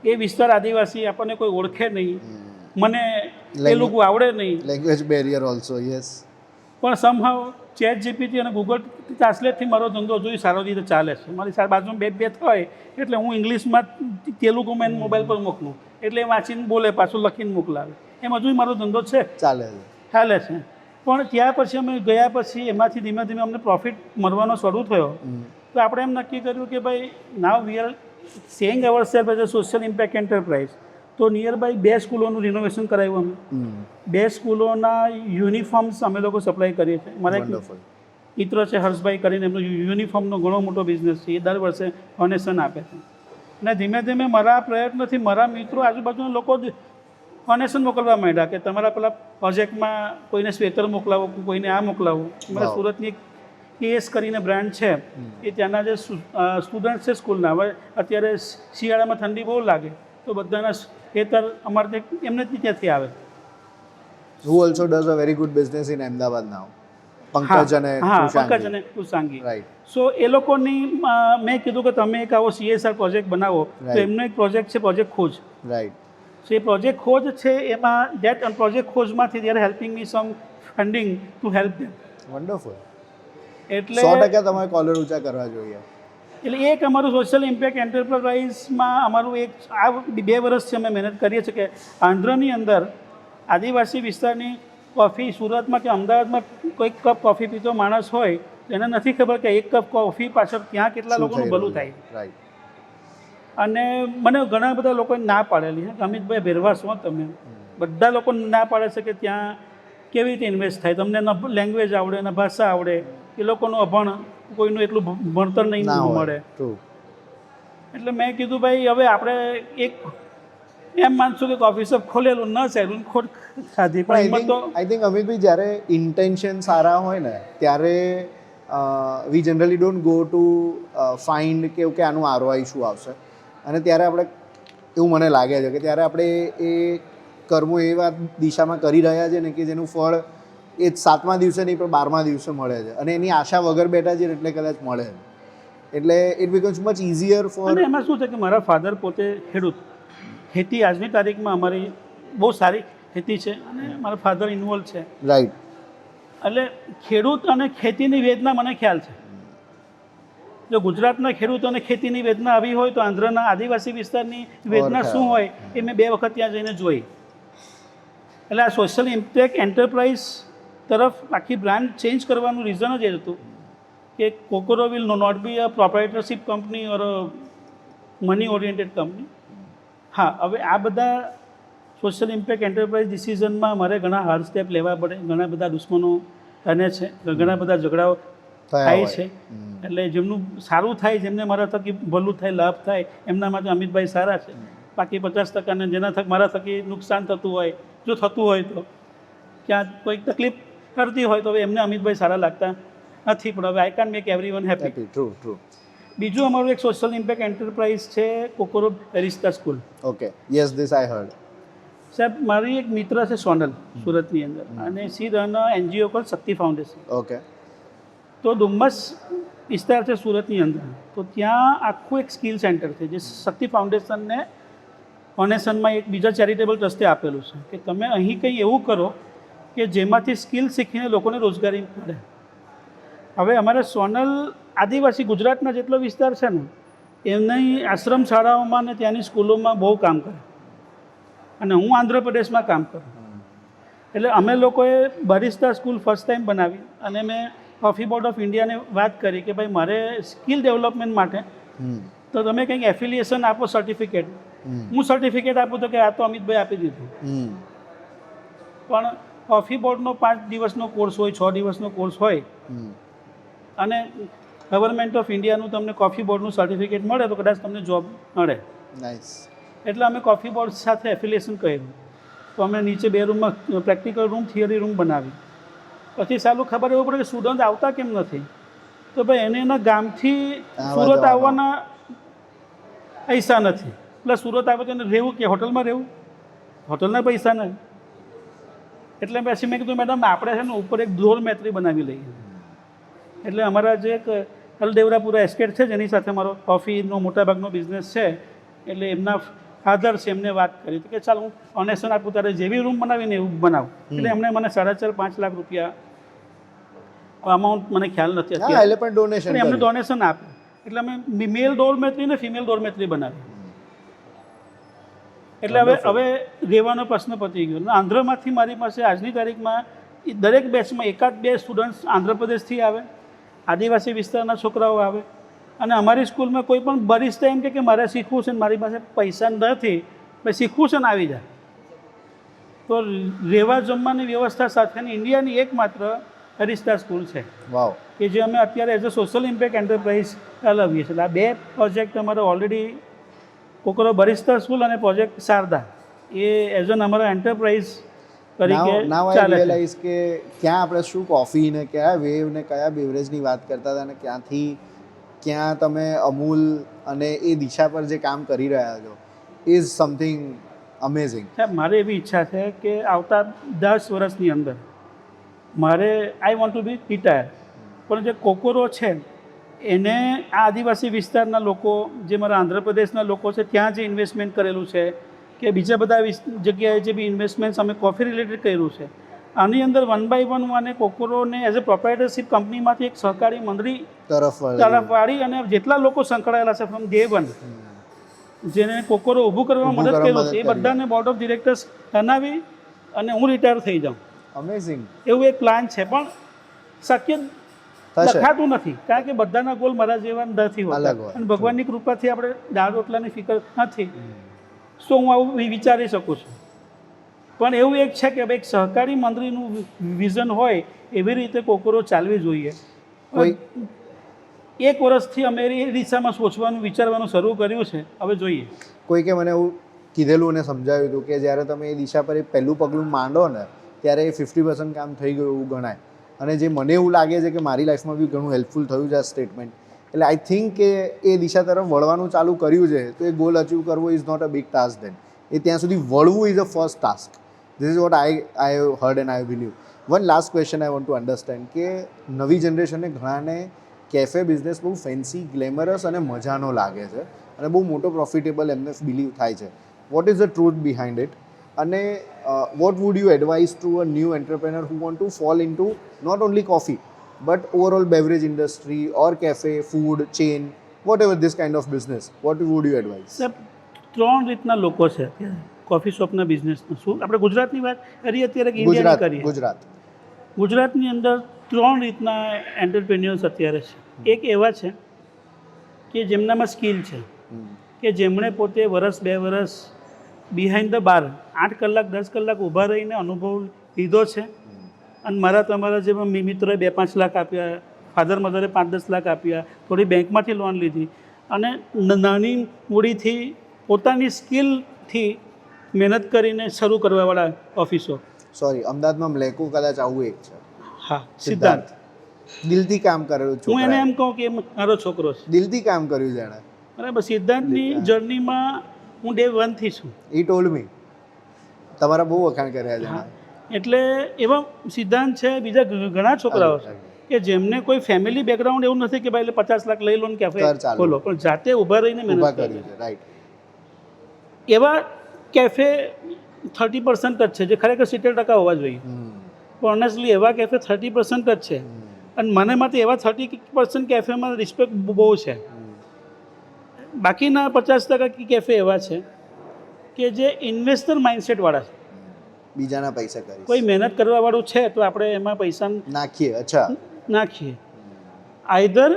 એ વિસ્તાર આદિવાસી, આપણને કોઈ ઓળખે નહીં, મને તેલુગુ આવડે નહીં, લેંગ્વેજ બેરિયર ઓલ્સો, યસ. પણ સમહાવ ચેટ જીપીટી અને ગૂગલ ટ્રાન્સલેટથી મારો ધંધો જોઈ સારો રીતે ચાલે છે. મારી સાથે બાજુમાં બે હોય એટલે હું ઇંગ્લિશમાં તેલુગુમાં એને મોબાઈલ પર મોકલું એટલે એ વાંચીને બોલે, પાછું લખીને મોકલાવે. એમ હજુ મારો ધંધો છે, ચાલે છે. પણ ત્યાં પછી અમે ગયા પછી એમાંથી ધીમે ધીમે અમને પ્રોફિટ મળવાનો શરૂ થયો. તો આપણે એમ નક્કી કર્યું કે ભાઈ now we are saying our self as a social impact enterprise. તો નિયર બાય 2 સ્કૂલોનું રિનોવેશન કરાવ્યું અમે. 2 સ્કૂલોના યુનિફોર્મ્સ અમે લોકો સપ્લાય કરીએ છીએ. મારા એક મિત્ર છે હર્ષભાઈ કરીને, એમનો યુનિફોર્મનો ઘણો મોટો બિઝનેસ છે, એ દર વર્ષે ડોનેશન આપે છે. અને ધીમે ધીમે મારા પ્રયત્નથી મારા મિત્રો આજુબાજુના લોકો ડોનેશન મોકલવા માંડ્યા કે તમારા પેલા પ્રોજેક્ટમાં કોઈને સ્વેટર મોકલાવો, કોઈને આ મોકલાવો. મારા સુરતની એક કેએસ કરીને બ્રાન્ડ છે, એ ત્યાંના જે સ્ટુડન્ટ છે સ્કૂલના, હવે અત્યારે શિયાળામાં ઠંડી બહુ લાગે તો બધાના ખેતર અમારે એમને ત્યાંથી આવે. Who also does a very good business in Ahmedabad now. Pankaj અને કુશાંગી. રાઈટ. સો એ લોકોની મેં કીધું કે તમે એક આવો CSR પ્રોજેક્ટ બનાવો, તો એમનો એક પ્રોજેક્ટ છે પ્રોજેક્ટ ખોજ. રાઈટ. સો એ પ્રોજેક્ટ ખોજ છે, એમાં દેટ પ્રોજેક્ટ ખોજમાંથી they are helping me some funding to help them. Wonderful. એટલે 100% તમારે કોલર ઊંચા કરવા જોઈએ. એટલે એક અમારું સોશિયલ ઇમ્પેક્ટ એન્ટરપ્રાઇઝમાં અમારું એક આ 2 વર્ષથી અમે મહેનત કરીએ છીએ કે આંધ્રની અંદર આદિવાસી વિસ્તારની કોફી, સુરતમાં કે અમદાવાદમાં કોઈ કપ કોફી પીતો માણસ હોય એને નથી ખબર કે એક કપ કોફી પાછળ ત્યાં કેટલા લોકોનું ભલું થાય. રાઈટ. અને મને ઘણા બધા લોકોએ ના પાડેલી છે કે અમિતભાઈ ભેરવા છો તમે, બધા લોકો ના પાડે છે કે ત્યાં કેવી રીતે ઇન્વેસ્ટ થાય, તમને ન લેંગ્વેજ આવડે ન ભાષા આવડે, એ લોકોનું અભણ, કોઈનું એટલું ભણતર નહીં મળે. એટલે મેં કીધું ભાઈ હવે આપણે એક એમ માનશું કે કોફી શોપ ખોલેલું ન ચાલ્યું, ખોટ ખાધી. પણ આઈ થિંક અમિતભાઈ જ્યારે ઇન્ટેન્શન સારા હોય ને ત્યારે we generally don't go to find કે આનું ROI શું આવશે, અને ત્યારે આપણે એવું મને લાગે છે કે ત્યારે આપણે એ કર્મો એવા દિશામાં કરી રહ્યા છે ને કે જેનું ફળ એ 7મા દિવસે નહીં પણ 12મા દિવસે મળે છે, અને એની આશા વગર બેઠા છે એટલે કદાચ મળે. એટલે it becomes much easier for. અને એમાં શું છે કે મારા ફાધર પોતે ખેડૂત, ખેતી આજની તારીખમાં અમારી બહુ સારી ખેતી છે અને મારા ફાધર ઇન્વોલ્વ છે. રાઈટ. એટલે ખેડૂત અને ખેતીની વેદના મને ખ્યાલ છે. જો ગુજરાતના ખેડૂતોને ખેતીની વેદના આવી હોય તો આંધ્રના આદિવાસી વિસ્તારની વેદના શું હોય એ મેં 2 વખત ત્યાં જઈને જોઈ. એટલે આ સોશિયલ ઇમ્પેક્ટ એન્ટરપ્રાઇઝ તરફ આખી બ્રાન્ડ ચેન્જ કરવાનું રીઝન જ એ હતું કે Kokoro will not be a proprietorship company or money oriented company. હા, હવે આ બધા સોશિયલ ઇમ્પેક્ટ એન્ટરપ્રાઇઝ ડિસિઝનમાં મારે ઘણા હાર્ડ સ્ટેપ લેવા પડે, ઘણા બધા દુશ્મનો બને છે, ઘણા બધા ઝઘડાઓ થાય છે. એટલે જેમનું સારું થાય, જેમને મારા થકી ભલું થાય, લાભ થાય, એમના માટે અમિતભાઈ સારા છે. બાકી 50% જેના થકી મારા થકી નુકસાન થતું હોય, જો થતું હોય તો ક્યાં કોઈ તકલીફ કરતી હોય તો હવે એમને અમિતભાઈ સારા લાગતા નથી. પણ હવે I can't make everyone happy. True. બીજું અમારું એક સોશિયલ ઇમ્પેક્ટ એન્ટરપ્રાઇઝ છે Kokoro Barista School. Okay, yes, this I heard. સાહેબ, મારી એક મિત્ર છે સોનલ, સુરતની અંદર, અને she run NGO call Shakti Foundation. Okay. તો ડુમ્મસ વિસ્તાર છે સુરતની અંદર, તો ત્યાં આખું એક સ્કિલ સેન્ટર છે જે શક્તિ ફાઉન્ડેશનને ફાઉન્ડેશનમાં એક બીજા ચેરિટેબલ ટ્રસ્ટે આપેલું છે કે તમે અહીં કંઈ એવું કરો કે જેમાંથી સ્કિલ શીખીને લોકોને રોજગારી મળે. હવે અમારે સોનલ આદિવાસી ગુજરાતના જેટલો વિસ્તાર છે ને એમની આશ્રમ શાળાઓમાં ને ત્યાંની સ્કૂલોમાં બહુ કામ કરે, અને હું આંધ્રપ્રદેશમાં કામ કરું. એટલે અમે લોકોએ બરિસ્ટા સ્કૂલ ફર્સ્ટ ટાઈમ બનાવી, અને મેં કોફી બોર્ડ ઓફ ઇન્ડિયાને વાત કરી કે ભાઈ મારે સ્કિલ ડેવલપમેન્ટ માટે તો તમે કંઈક એફિલિએશન આપો, સર્ટિફિકેટ. હું સર્ટિફિકેટ આપું તો કે આ તો અમિતભાઈ આપી દીધું. પણ કોફી બોર્ડનો 5 દિવસનો કોર્સ હોય, 6 દિવસનો કોર્સ હોય, અને ગવર્મેન્ટ ઓફ ઇન્ડિયાનું તમને કોફી બોર્ડનું સર્ટિફિકેટ મળે તો કદાચ તમને જોબ મળે. નાઇસ. એટલે અમે કોફી બોર્ડ સાથે એફિલિએશન કર્યું. તો અમે નીચે 2 રૂમમાં પ્રેક્ટિકલ રૂમ, થિયરી રૂમ બનાવી. પછી સાલું ખબર એવું પડે કે સ્ટુડન્ટ આવતા કેમ નથી, તો ભાઈ એને એના ગામથી સુરત આવવાના પૈસા નથી, એટલે સુરત આવે તો એને રહેવું કે હોટલમાં રહેવું, હોટલના પૈસા નથી. એટલે પછી મેં કીધું મેડમ આપણે છે ને ઉપર એક ડોરમેટ્રી બનાવી લઈએ. એટલે અમારા જે એક હલદેવરાપુરા એસ્ટેટ છે જેની સાથે મારો કોફીનો મોટાભાગનો બિઝનેસ છે, એટલે એમના ફાધર છે, એમને વાત કરી કે ચાલ હું ડોનેશન આપું, તારે જેવી રૂમ બનાવીને એવું બનાવું. એટલે એમણે મને 4.5 લાખ રૂપિયા અમાઉન્ટ મને ખ્યાલ નથી અત્યારે, એટલે પણ ડોનેશન, એમને ડોનેશન આપ્યું. એટલે અમે મેલ ડોરમેટ્રી ને ફિમેલ ડોરમેટ્રી બનાવી. એટલે હવે રહેવાનો પ્રશ્ન પતી ગયો. આંધ્રમાંથી મારી પાસે આજની તારીખમાં દરેક બેચમાં 1-2 સ્ટુડન્ટ્સ આંધ્રપ્રદેશથી આવે, આદિવાસી વિસ્તારના છોકરાઓ આવે. અને અમારી સ્કૂલમાં કોઈ પણ બરિસ્ટા એમ કે મારે શીખવું છે ને મારી પાસે પૈસા નથી, ભાઈ શીખવું છે ને આવી જાય. તો રહેવા જમવાની વ્યવસ્થા સાથેની ઇન્ડિયાની એકમાત્ર બેરિસ્ટા સ્કૂલ છે. વાવ. કે જે અમે અત્યારે as a social impact enterprise ચલાવીએ છીએ. આ 2 પ્રોજેક્ટ અમારે ઓલરેડી કોકોરો બેરિસ્ટા સ્કૂલ અને પ્રોજેક્ટ શારદા એ એઝ અન અમારા એન્ટરપ્રાઇઝ તરીકે ચાલે છે. કે ક્યાં આપણે શું કોફી ને કયા વેવ ને કયા બેવરેજની વાત કરતા હતા અને ક્યાંથી ક્યાં તમે અમૂલ અને એ દિશા પર જે કામ કરી રહ્યા છો ઇઝ સમથિંગ અમેઝિંગ. મારે એવી ઈચ્છા છે કે આવતા 10 વર્ષની અંદર મારે I want to be retire. પણ જે કોકોરો છે એને આ આદિવાસી વિસ્તારના લોકો, જે મારા આંધ્રપ્રદેશના લોકો છે ત્યાં જે ઇન્વેસ્ટમેન્ટ કરેલું છે કે બીજા બધા જગ્યાએ જે બી ઇન્વેસ્ટમેન્ટ અમે કોફી રિલેટેડ કર્યું છે, આની અંદર 1 by 1 મને કોકોરોને એઝ અ પ્રોપ્રાઇટરશિપ કંપનીમાંથી એક સહકારી મંડળી તરફ વાળી અને જેટલા લોકો સંકળાયેલા છે ફ્રોમ ડે 1 જેને કોકોરો ઊભું કરવામાં મદદ કર્યું છે એ બધાને બોર્ડ ઓફ ડિરેક્ટર્સ બનાવી અને હું રિટાયર થઈ જાઉં. અમેઝિંગ. એવું એક પ્લાન છે, પણ શક્ય લખાતું નથી કારણ કે બધાના ગોલ મારા જેવા નથી હોતા, અને ભગવાનની કૃપાથી આપણે દાળ રોટલાની ફિકર નથી, સો હું આવું વિચારી શકું છું. પણ એવું એક છે કે એક સહકારી મંડળીનું વિઝન હોય એવી રીતે કોકોરો ચાલવી જોઈએ. 1 વર્ષથી અમે એ દિશામાં સોચવાનું વિચારવાનું શરૂ કર્યું છે, હવે જોઈએ. કોઈકે મને એવું કીધેલું અને સમજાવ્યું હતું કે જ્યારે તમે એ દિશા પર પહેલું પગલું માંડો ને ત્યારે એ 50% કામ થઈ ગયું એવું ગણાય. અને જે મને એવું લાગે છે કે મારી લાઈફમાં બી ઘણું હેલ્પફુલ થયું છે આ સ્ટેટમેન્ટ. એટલે આઈ થિંક કે એ દિશા તરફ વળવાનું ચાલુ કર્યું છે તો એ ગોલ અચીવ કરવો is not a big task then. એ ત્યાં સુધી વળવું is a first task. This is what I have heard and I believe. One last question I want to understand કે નવી જનરેશનને ઘણાને કેફે બિઝનેસ બહુ ફેન્સી, ગ્લેમરસ અને મજાનો લાગે છે અને બહુ મોટો પ્રોફિટેબલ એમને બિલીવ થાય છે. What is the truth behind it? અને what would you advise to a new entrepreneur who want to fall into not only coffee but overall beverage industry or cafe food chain whatever this kind of business what would you advise? સાહેબ 3 રીતના લોકો છે coffee શોપના બિઝનેસમાં. શું આપણે ગુજરાતની વાત કરીએ અત્યારે કે ઇન્ડિયાની કરીએ? ગુજરાતની અંદર 3 રીતના એન્ટરપ્રેન્યોર્સ અત્યારે છે. એક એવા છે કે જેમનામાં સ્કિલ છે, કે જેમણે પોતે વર્ષ 2 વર્ષ બિહાઇન્ડ ધ બાર 8 કલાક 10 કલાક ઊભા રહીને અનુભવ લીધો છે. અને મારા તમારા જેવા મિત્રોએ 2-5 લાખ આપ્યા, ફાધર મધરે 5-10 લાખ આપ્યા, થોડી બેંકમાંથી લોન લીધી અને નાની મૂડીથી પોતાની સ્કિલથી મહેનત કરીને શરૂ કરવાવાળા ઓફિસો. સોરી, અમદાવાદમાં મલેકુ કદાચ આવું એક છે. હા, સિદ્ધાંત. દિલથી કામ કરેલું હું એને એમ કહું કે મારો છોકરો છે. દિલથી કામ કર્યું જેણે. બરાબર. સિદ્ધાંતની જર્નીમાં હું ડે 1 થી છું. ઈ ટોલ્ડ મી. તમારા બહુ વખાણ કર્યા છે. એટલે એવા સિદ્ધાંત છે. બીજા ઘણા છોકરાઓ છે કે જેમને કોઈ ફેમિલી બેકગ્રાઉન્ડ એવું નથી કે ભાઈ એટલે 50 લાખ લઈ લો ને કેફે ખોલો, પણ જાતે ઊભા રહીને મહેનત કરી છે. રાઈટ. એવા કેફે 30% જ છે જે ખરેખર 70% હોવા જોઈએ. પણ ઓનેસ્ટલી એવા કેફે 30% જ છે. અને મને માટે એવા 30% કેફેમાં રિસ્પેક્ટ બહુ છે. બાકીના 50% કેફે એવા છે કે જે ઇન્વેસ્ટર માઇન્ડસેટવાળા છે. બીજાના પૈસા કરી કોઈ મહેનત કરવાવાળું છે તો આપણે એમાં પૈસા નાખીએ. અચ્છા, નાખીએ. આઈધર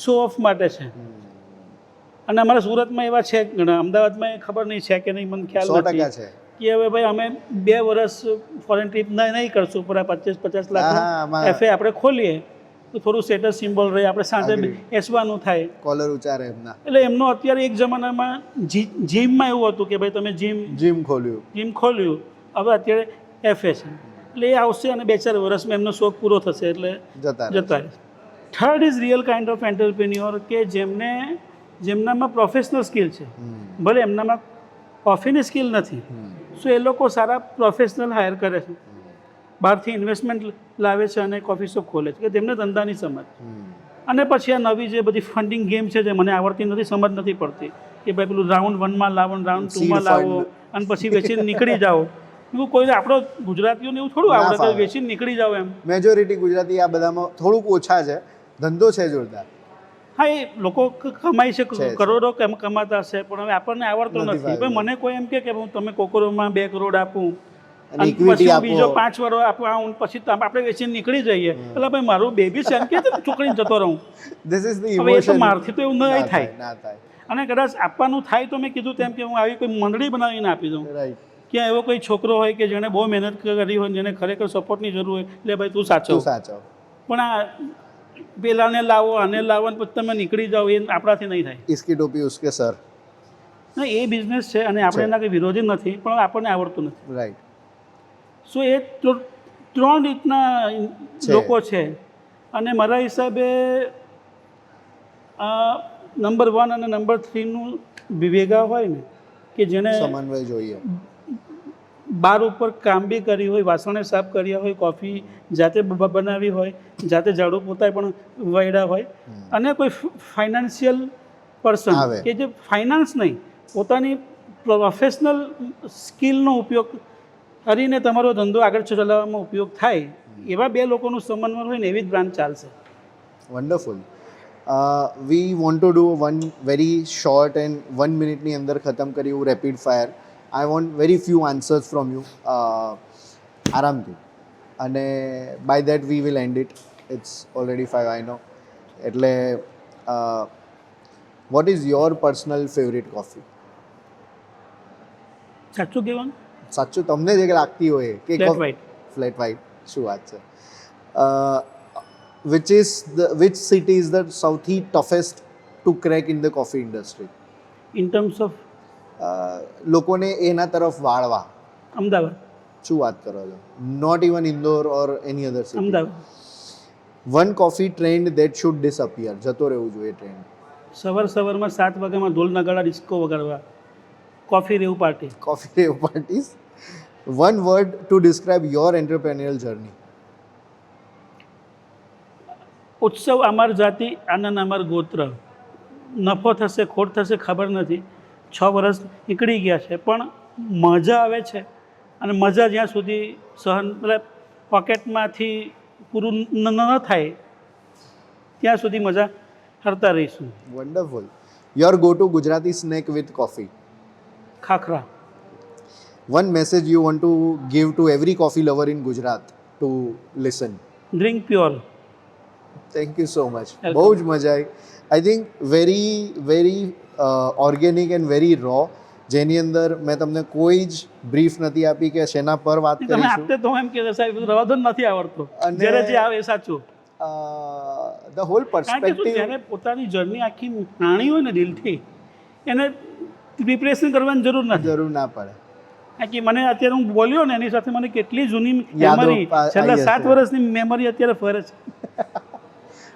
શો ઓફ માટે છે. અને અમારા સુરતમાં એવા છે ઘણા, અમદાવાદમાં ખબર નહીં છે કે નહીં, મને ખ્યાલ નથી કે હવે ભાઈ અમે 2 વર્ષ ફોરેન ટ્રીપ નહીં કરશું, પણ આ 25-50 લાખ એફે આપણે ખોલીએ તો થોડું સ્ટેટસ સિમ્બોલ રહે, આપણે સાંજે બેસવાનું થાય, કોલર ઉચારે એમના. એટલે એમનો અત્યારે એક જમાનામાં જીમમાં એવું હતું કે ભાઈ તમે જીમ ખોલ્યું, હવે અત્યારે એફએ છે. એટલે એ આવશે અને 2-4 વર્ષમાં એમનો શોખ પૂરો થશે એટલે જતા રહે. Third is real kind of entrepreneur કે જેમનામાં પ્રોફેશનલ સ્કિલ છે, ભલે એમનામાં કોફીની સ્કિલ નથી. સો એ લોકો સારા પ્રોફેશનલ હાયર કરે છે, બહારથી ઇન્વેસ્ટમેન્ટ લાવે છે અને કોફી શોપ ખોલે છે કે તેમને ધંધાની સમજ. અને પછી આ નવી જે બધી ફંડિંગ ગેમ છે જે મને આવડતી નથી, સમજ નથી પડતી કે ભાઈ પેલું રાઉન્ડ 1માં લાવો, રાઉન્ડ 2માં લાવો અને પછી વેચીને નીકળી જાઓ. એવું કોઈ આપણો ગુજરાતીઓને એવું થોડું આવડે કે વેચીને નીકળી જાવ એમ. મેજોરિટી ગુજરાતી આ બધામાં થોડુંક ઓછા છે, ધંધો છે જોરદાર. હા, એ લોકો કમાય છે, કરોડો કમાતા હશે, પણ હવે આપણને આવડતો નથી. ભાઈ મને કોઈ એમ કે હું તમે કોકરોમાં 2 કરોડ આપું અને પછી બીજો 5 વર્ષ આપું પછી આપણે વેચીને નીકળી જઈએ, એટલે ભાઈ મારું બેબી છે એમ કે છોકરીને જતો રહું. હવે એ તો મારથી તો એવું નહીં થાય. અને કદાચ આપવાનું થાય તો મેં કીધું તેમ કે હું આવી કોઈ મંડળી બનાવીને આપી દઉં. ક્યાં એવો કોઈ છોકરો હોય કે જેણે બહુ મહેનત કરી હોય, જેને ખરેખર સપોર્ટની જરૂર હોય, એટલે ભાઈ તું સાચો. પણ આ પેલાને લાવો આને લાવો ને પછી તમે નીકળી જાઓ, એ આપણાથી નહીં થાય. ઇસકી ટોપી ઉસકે સર. ના, એ બિઝનેસ છે અને આપણે એના કંઈ વિરોધી નથી, પણ આપણને આવડતું નથી. રાઈટ. સો એ 3 રીતના લોકો છે. અને મારા હિસાબે નંબર 1 અને નંબર 3નું ભેગા હોય ને કે જેને સમન્વય જોઈએ, બાર ઉપર કામ બી કર્યું હોય, વાસણે સાફ કર્યા હોય, કોફી જાતે બનાવી હોય, જાતે ઝાડુ પોતા પણ વાળ્યા હોય, અને કોઈ ફાઇનાન્શિયલ પર્સન કે જે ફાઇનાન્સ નહીં પોતાની પ્રોફેશનલ સ્કિલનો ઉપયોગ કરીને તમારો ધંધો આગળ ચલાવવામાં ઉપયોગ થાય, એવા 2 લોકોનું સમન્વય હોય ને એવી જ બ્રાન્ચ ચાલશે. Wonderful. We want to do one very short and 1 મિનિટની અંદર ખતમ કર્યું rapid fire. I want very few answers from you, આરામથી, અને by that we will end it. It's already 5, I know. એટલે what is your personal favorite coffee? સાચું કહેવાનું? સાચું તમને જે લાગતી હોય કે ફ્લેટ વાઇટ. શું વાત છે. which city is the સૌથી toughest to crack in the coffee industry? In terms of લોકોને એના તરફ વાળવા? અમદાવાદ. શું વાત કરો છો? Not even Indore or any other city? Ahmedabad. One coffee trend that should disappear, જતો રહેવું જોઈએ ટ્રેન્ડ. સવારમાં 7 વાગ્યામાં ઢોલ નગાડા ડિસ્કો વગાડવા. Coffee rave parties. One word to describe your entrepreneurial journey. Utsav Amar જાતિ આનંદ અમાર ગોત્ર. નફો થશે ખોટ થશે ખબર નથી, 6 વર્ષ નીકળી ગયા છે, પણ મજા આવે છે અને મજા જ્યાં સુધી સહન મતલબ પોકેટમાંથી પૂરું ન થાય ત્યાં સુધી મજા કરતા રહીશું. Wonderful. Your go to Gujarati snack with coffee. Khakhra. One message you want to give to every coffee lover in Gujarat to listen. Drink pure. Thank you so much. Welcome. બહુ જ મજા આવી. I think very organic and very raw, જેની અંદર મેં તમને કોઈ જ બ્રીફ નથી આપી કે શેના પર વાત તમે કરીશું. આપતે તો એમ કે સાહેબ રવાદન નથી આવડતો, અને- જ્યારે જે આવે એ સાચું. ધ હોલ કારણ કે શું, પર્સપેક્ટિવ. જ્યારે પોતાની જર્ની આખી જાણી હોય ને દિલથી, એને પ્રિપરેશન કરવાની જરૂર નથી. જરૂર ના પડે. કારણ કે મને અત્યારે હું બોલ્યો ને એની સાથે મને કેટલી જૂની યાદો મેમરી, છેલ્લા આવી 7 હશે. વર્ષની મેમરી અત્યારે ફરે છે.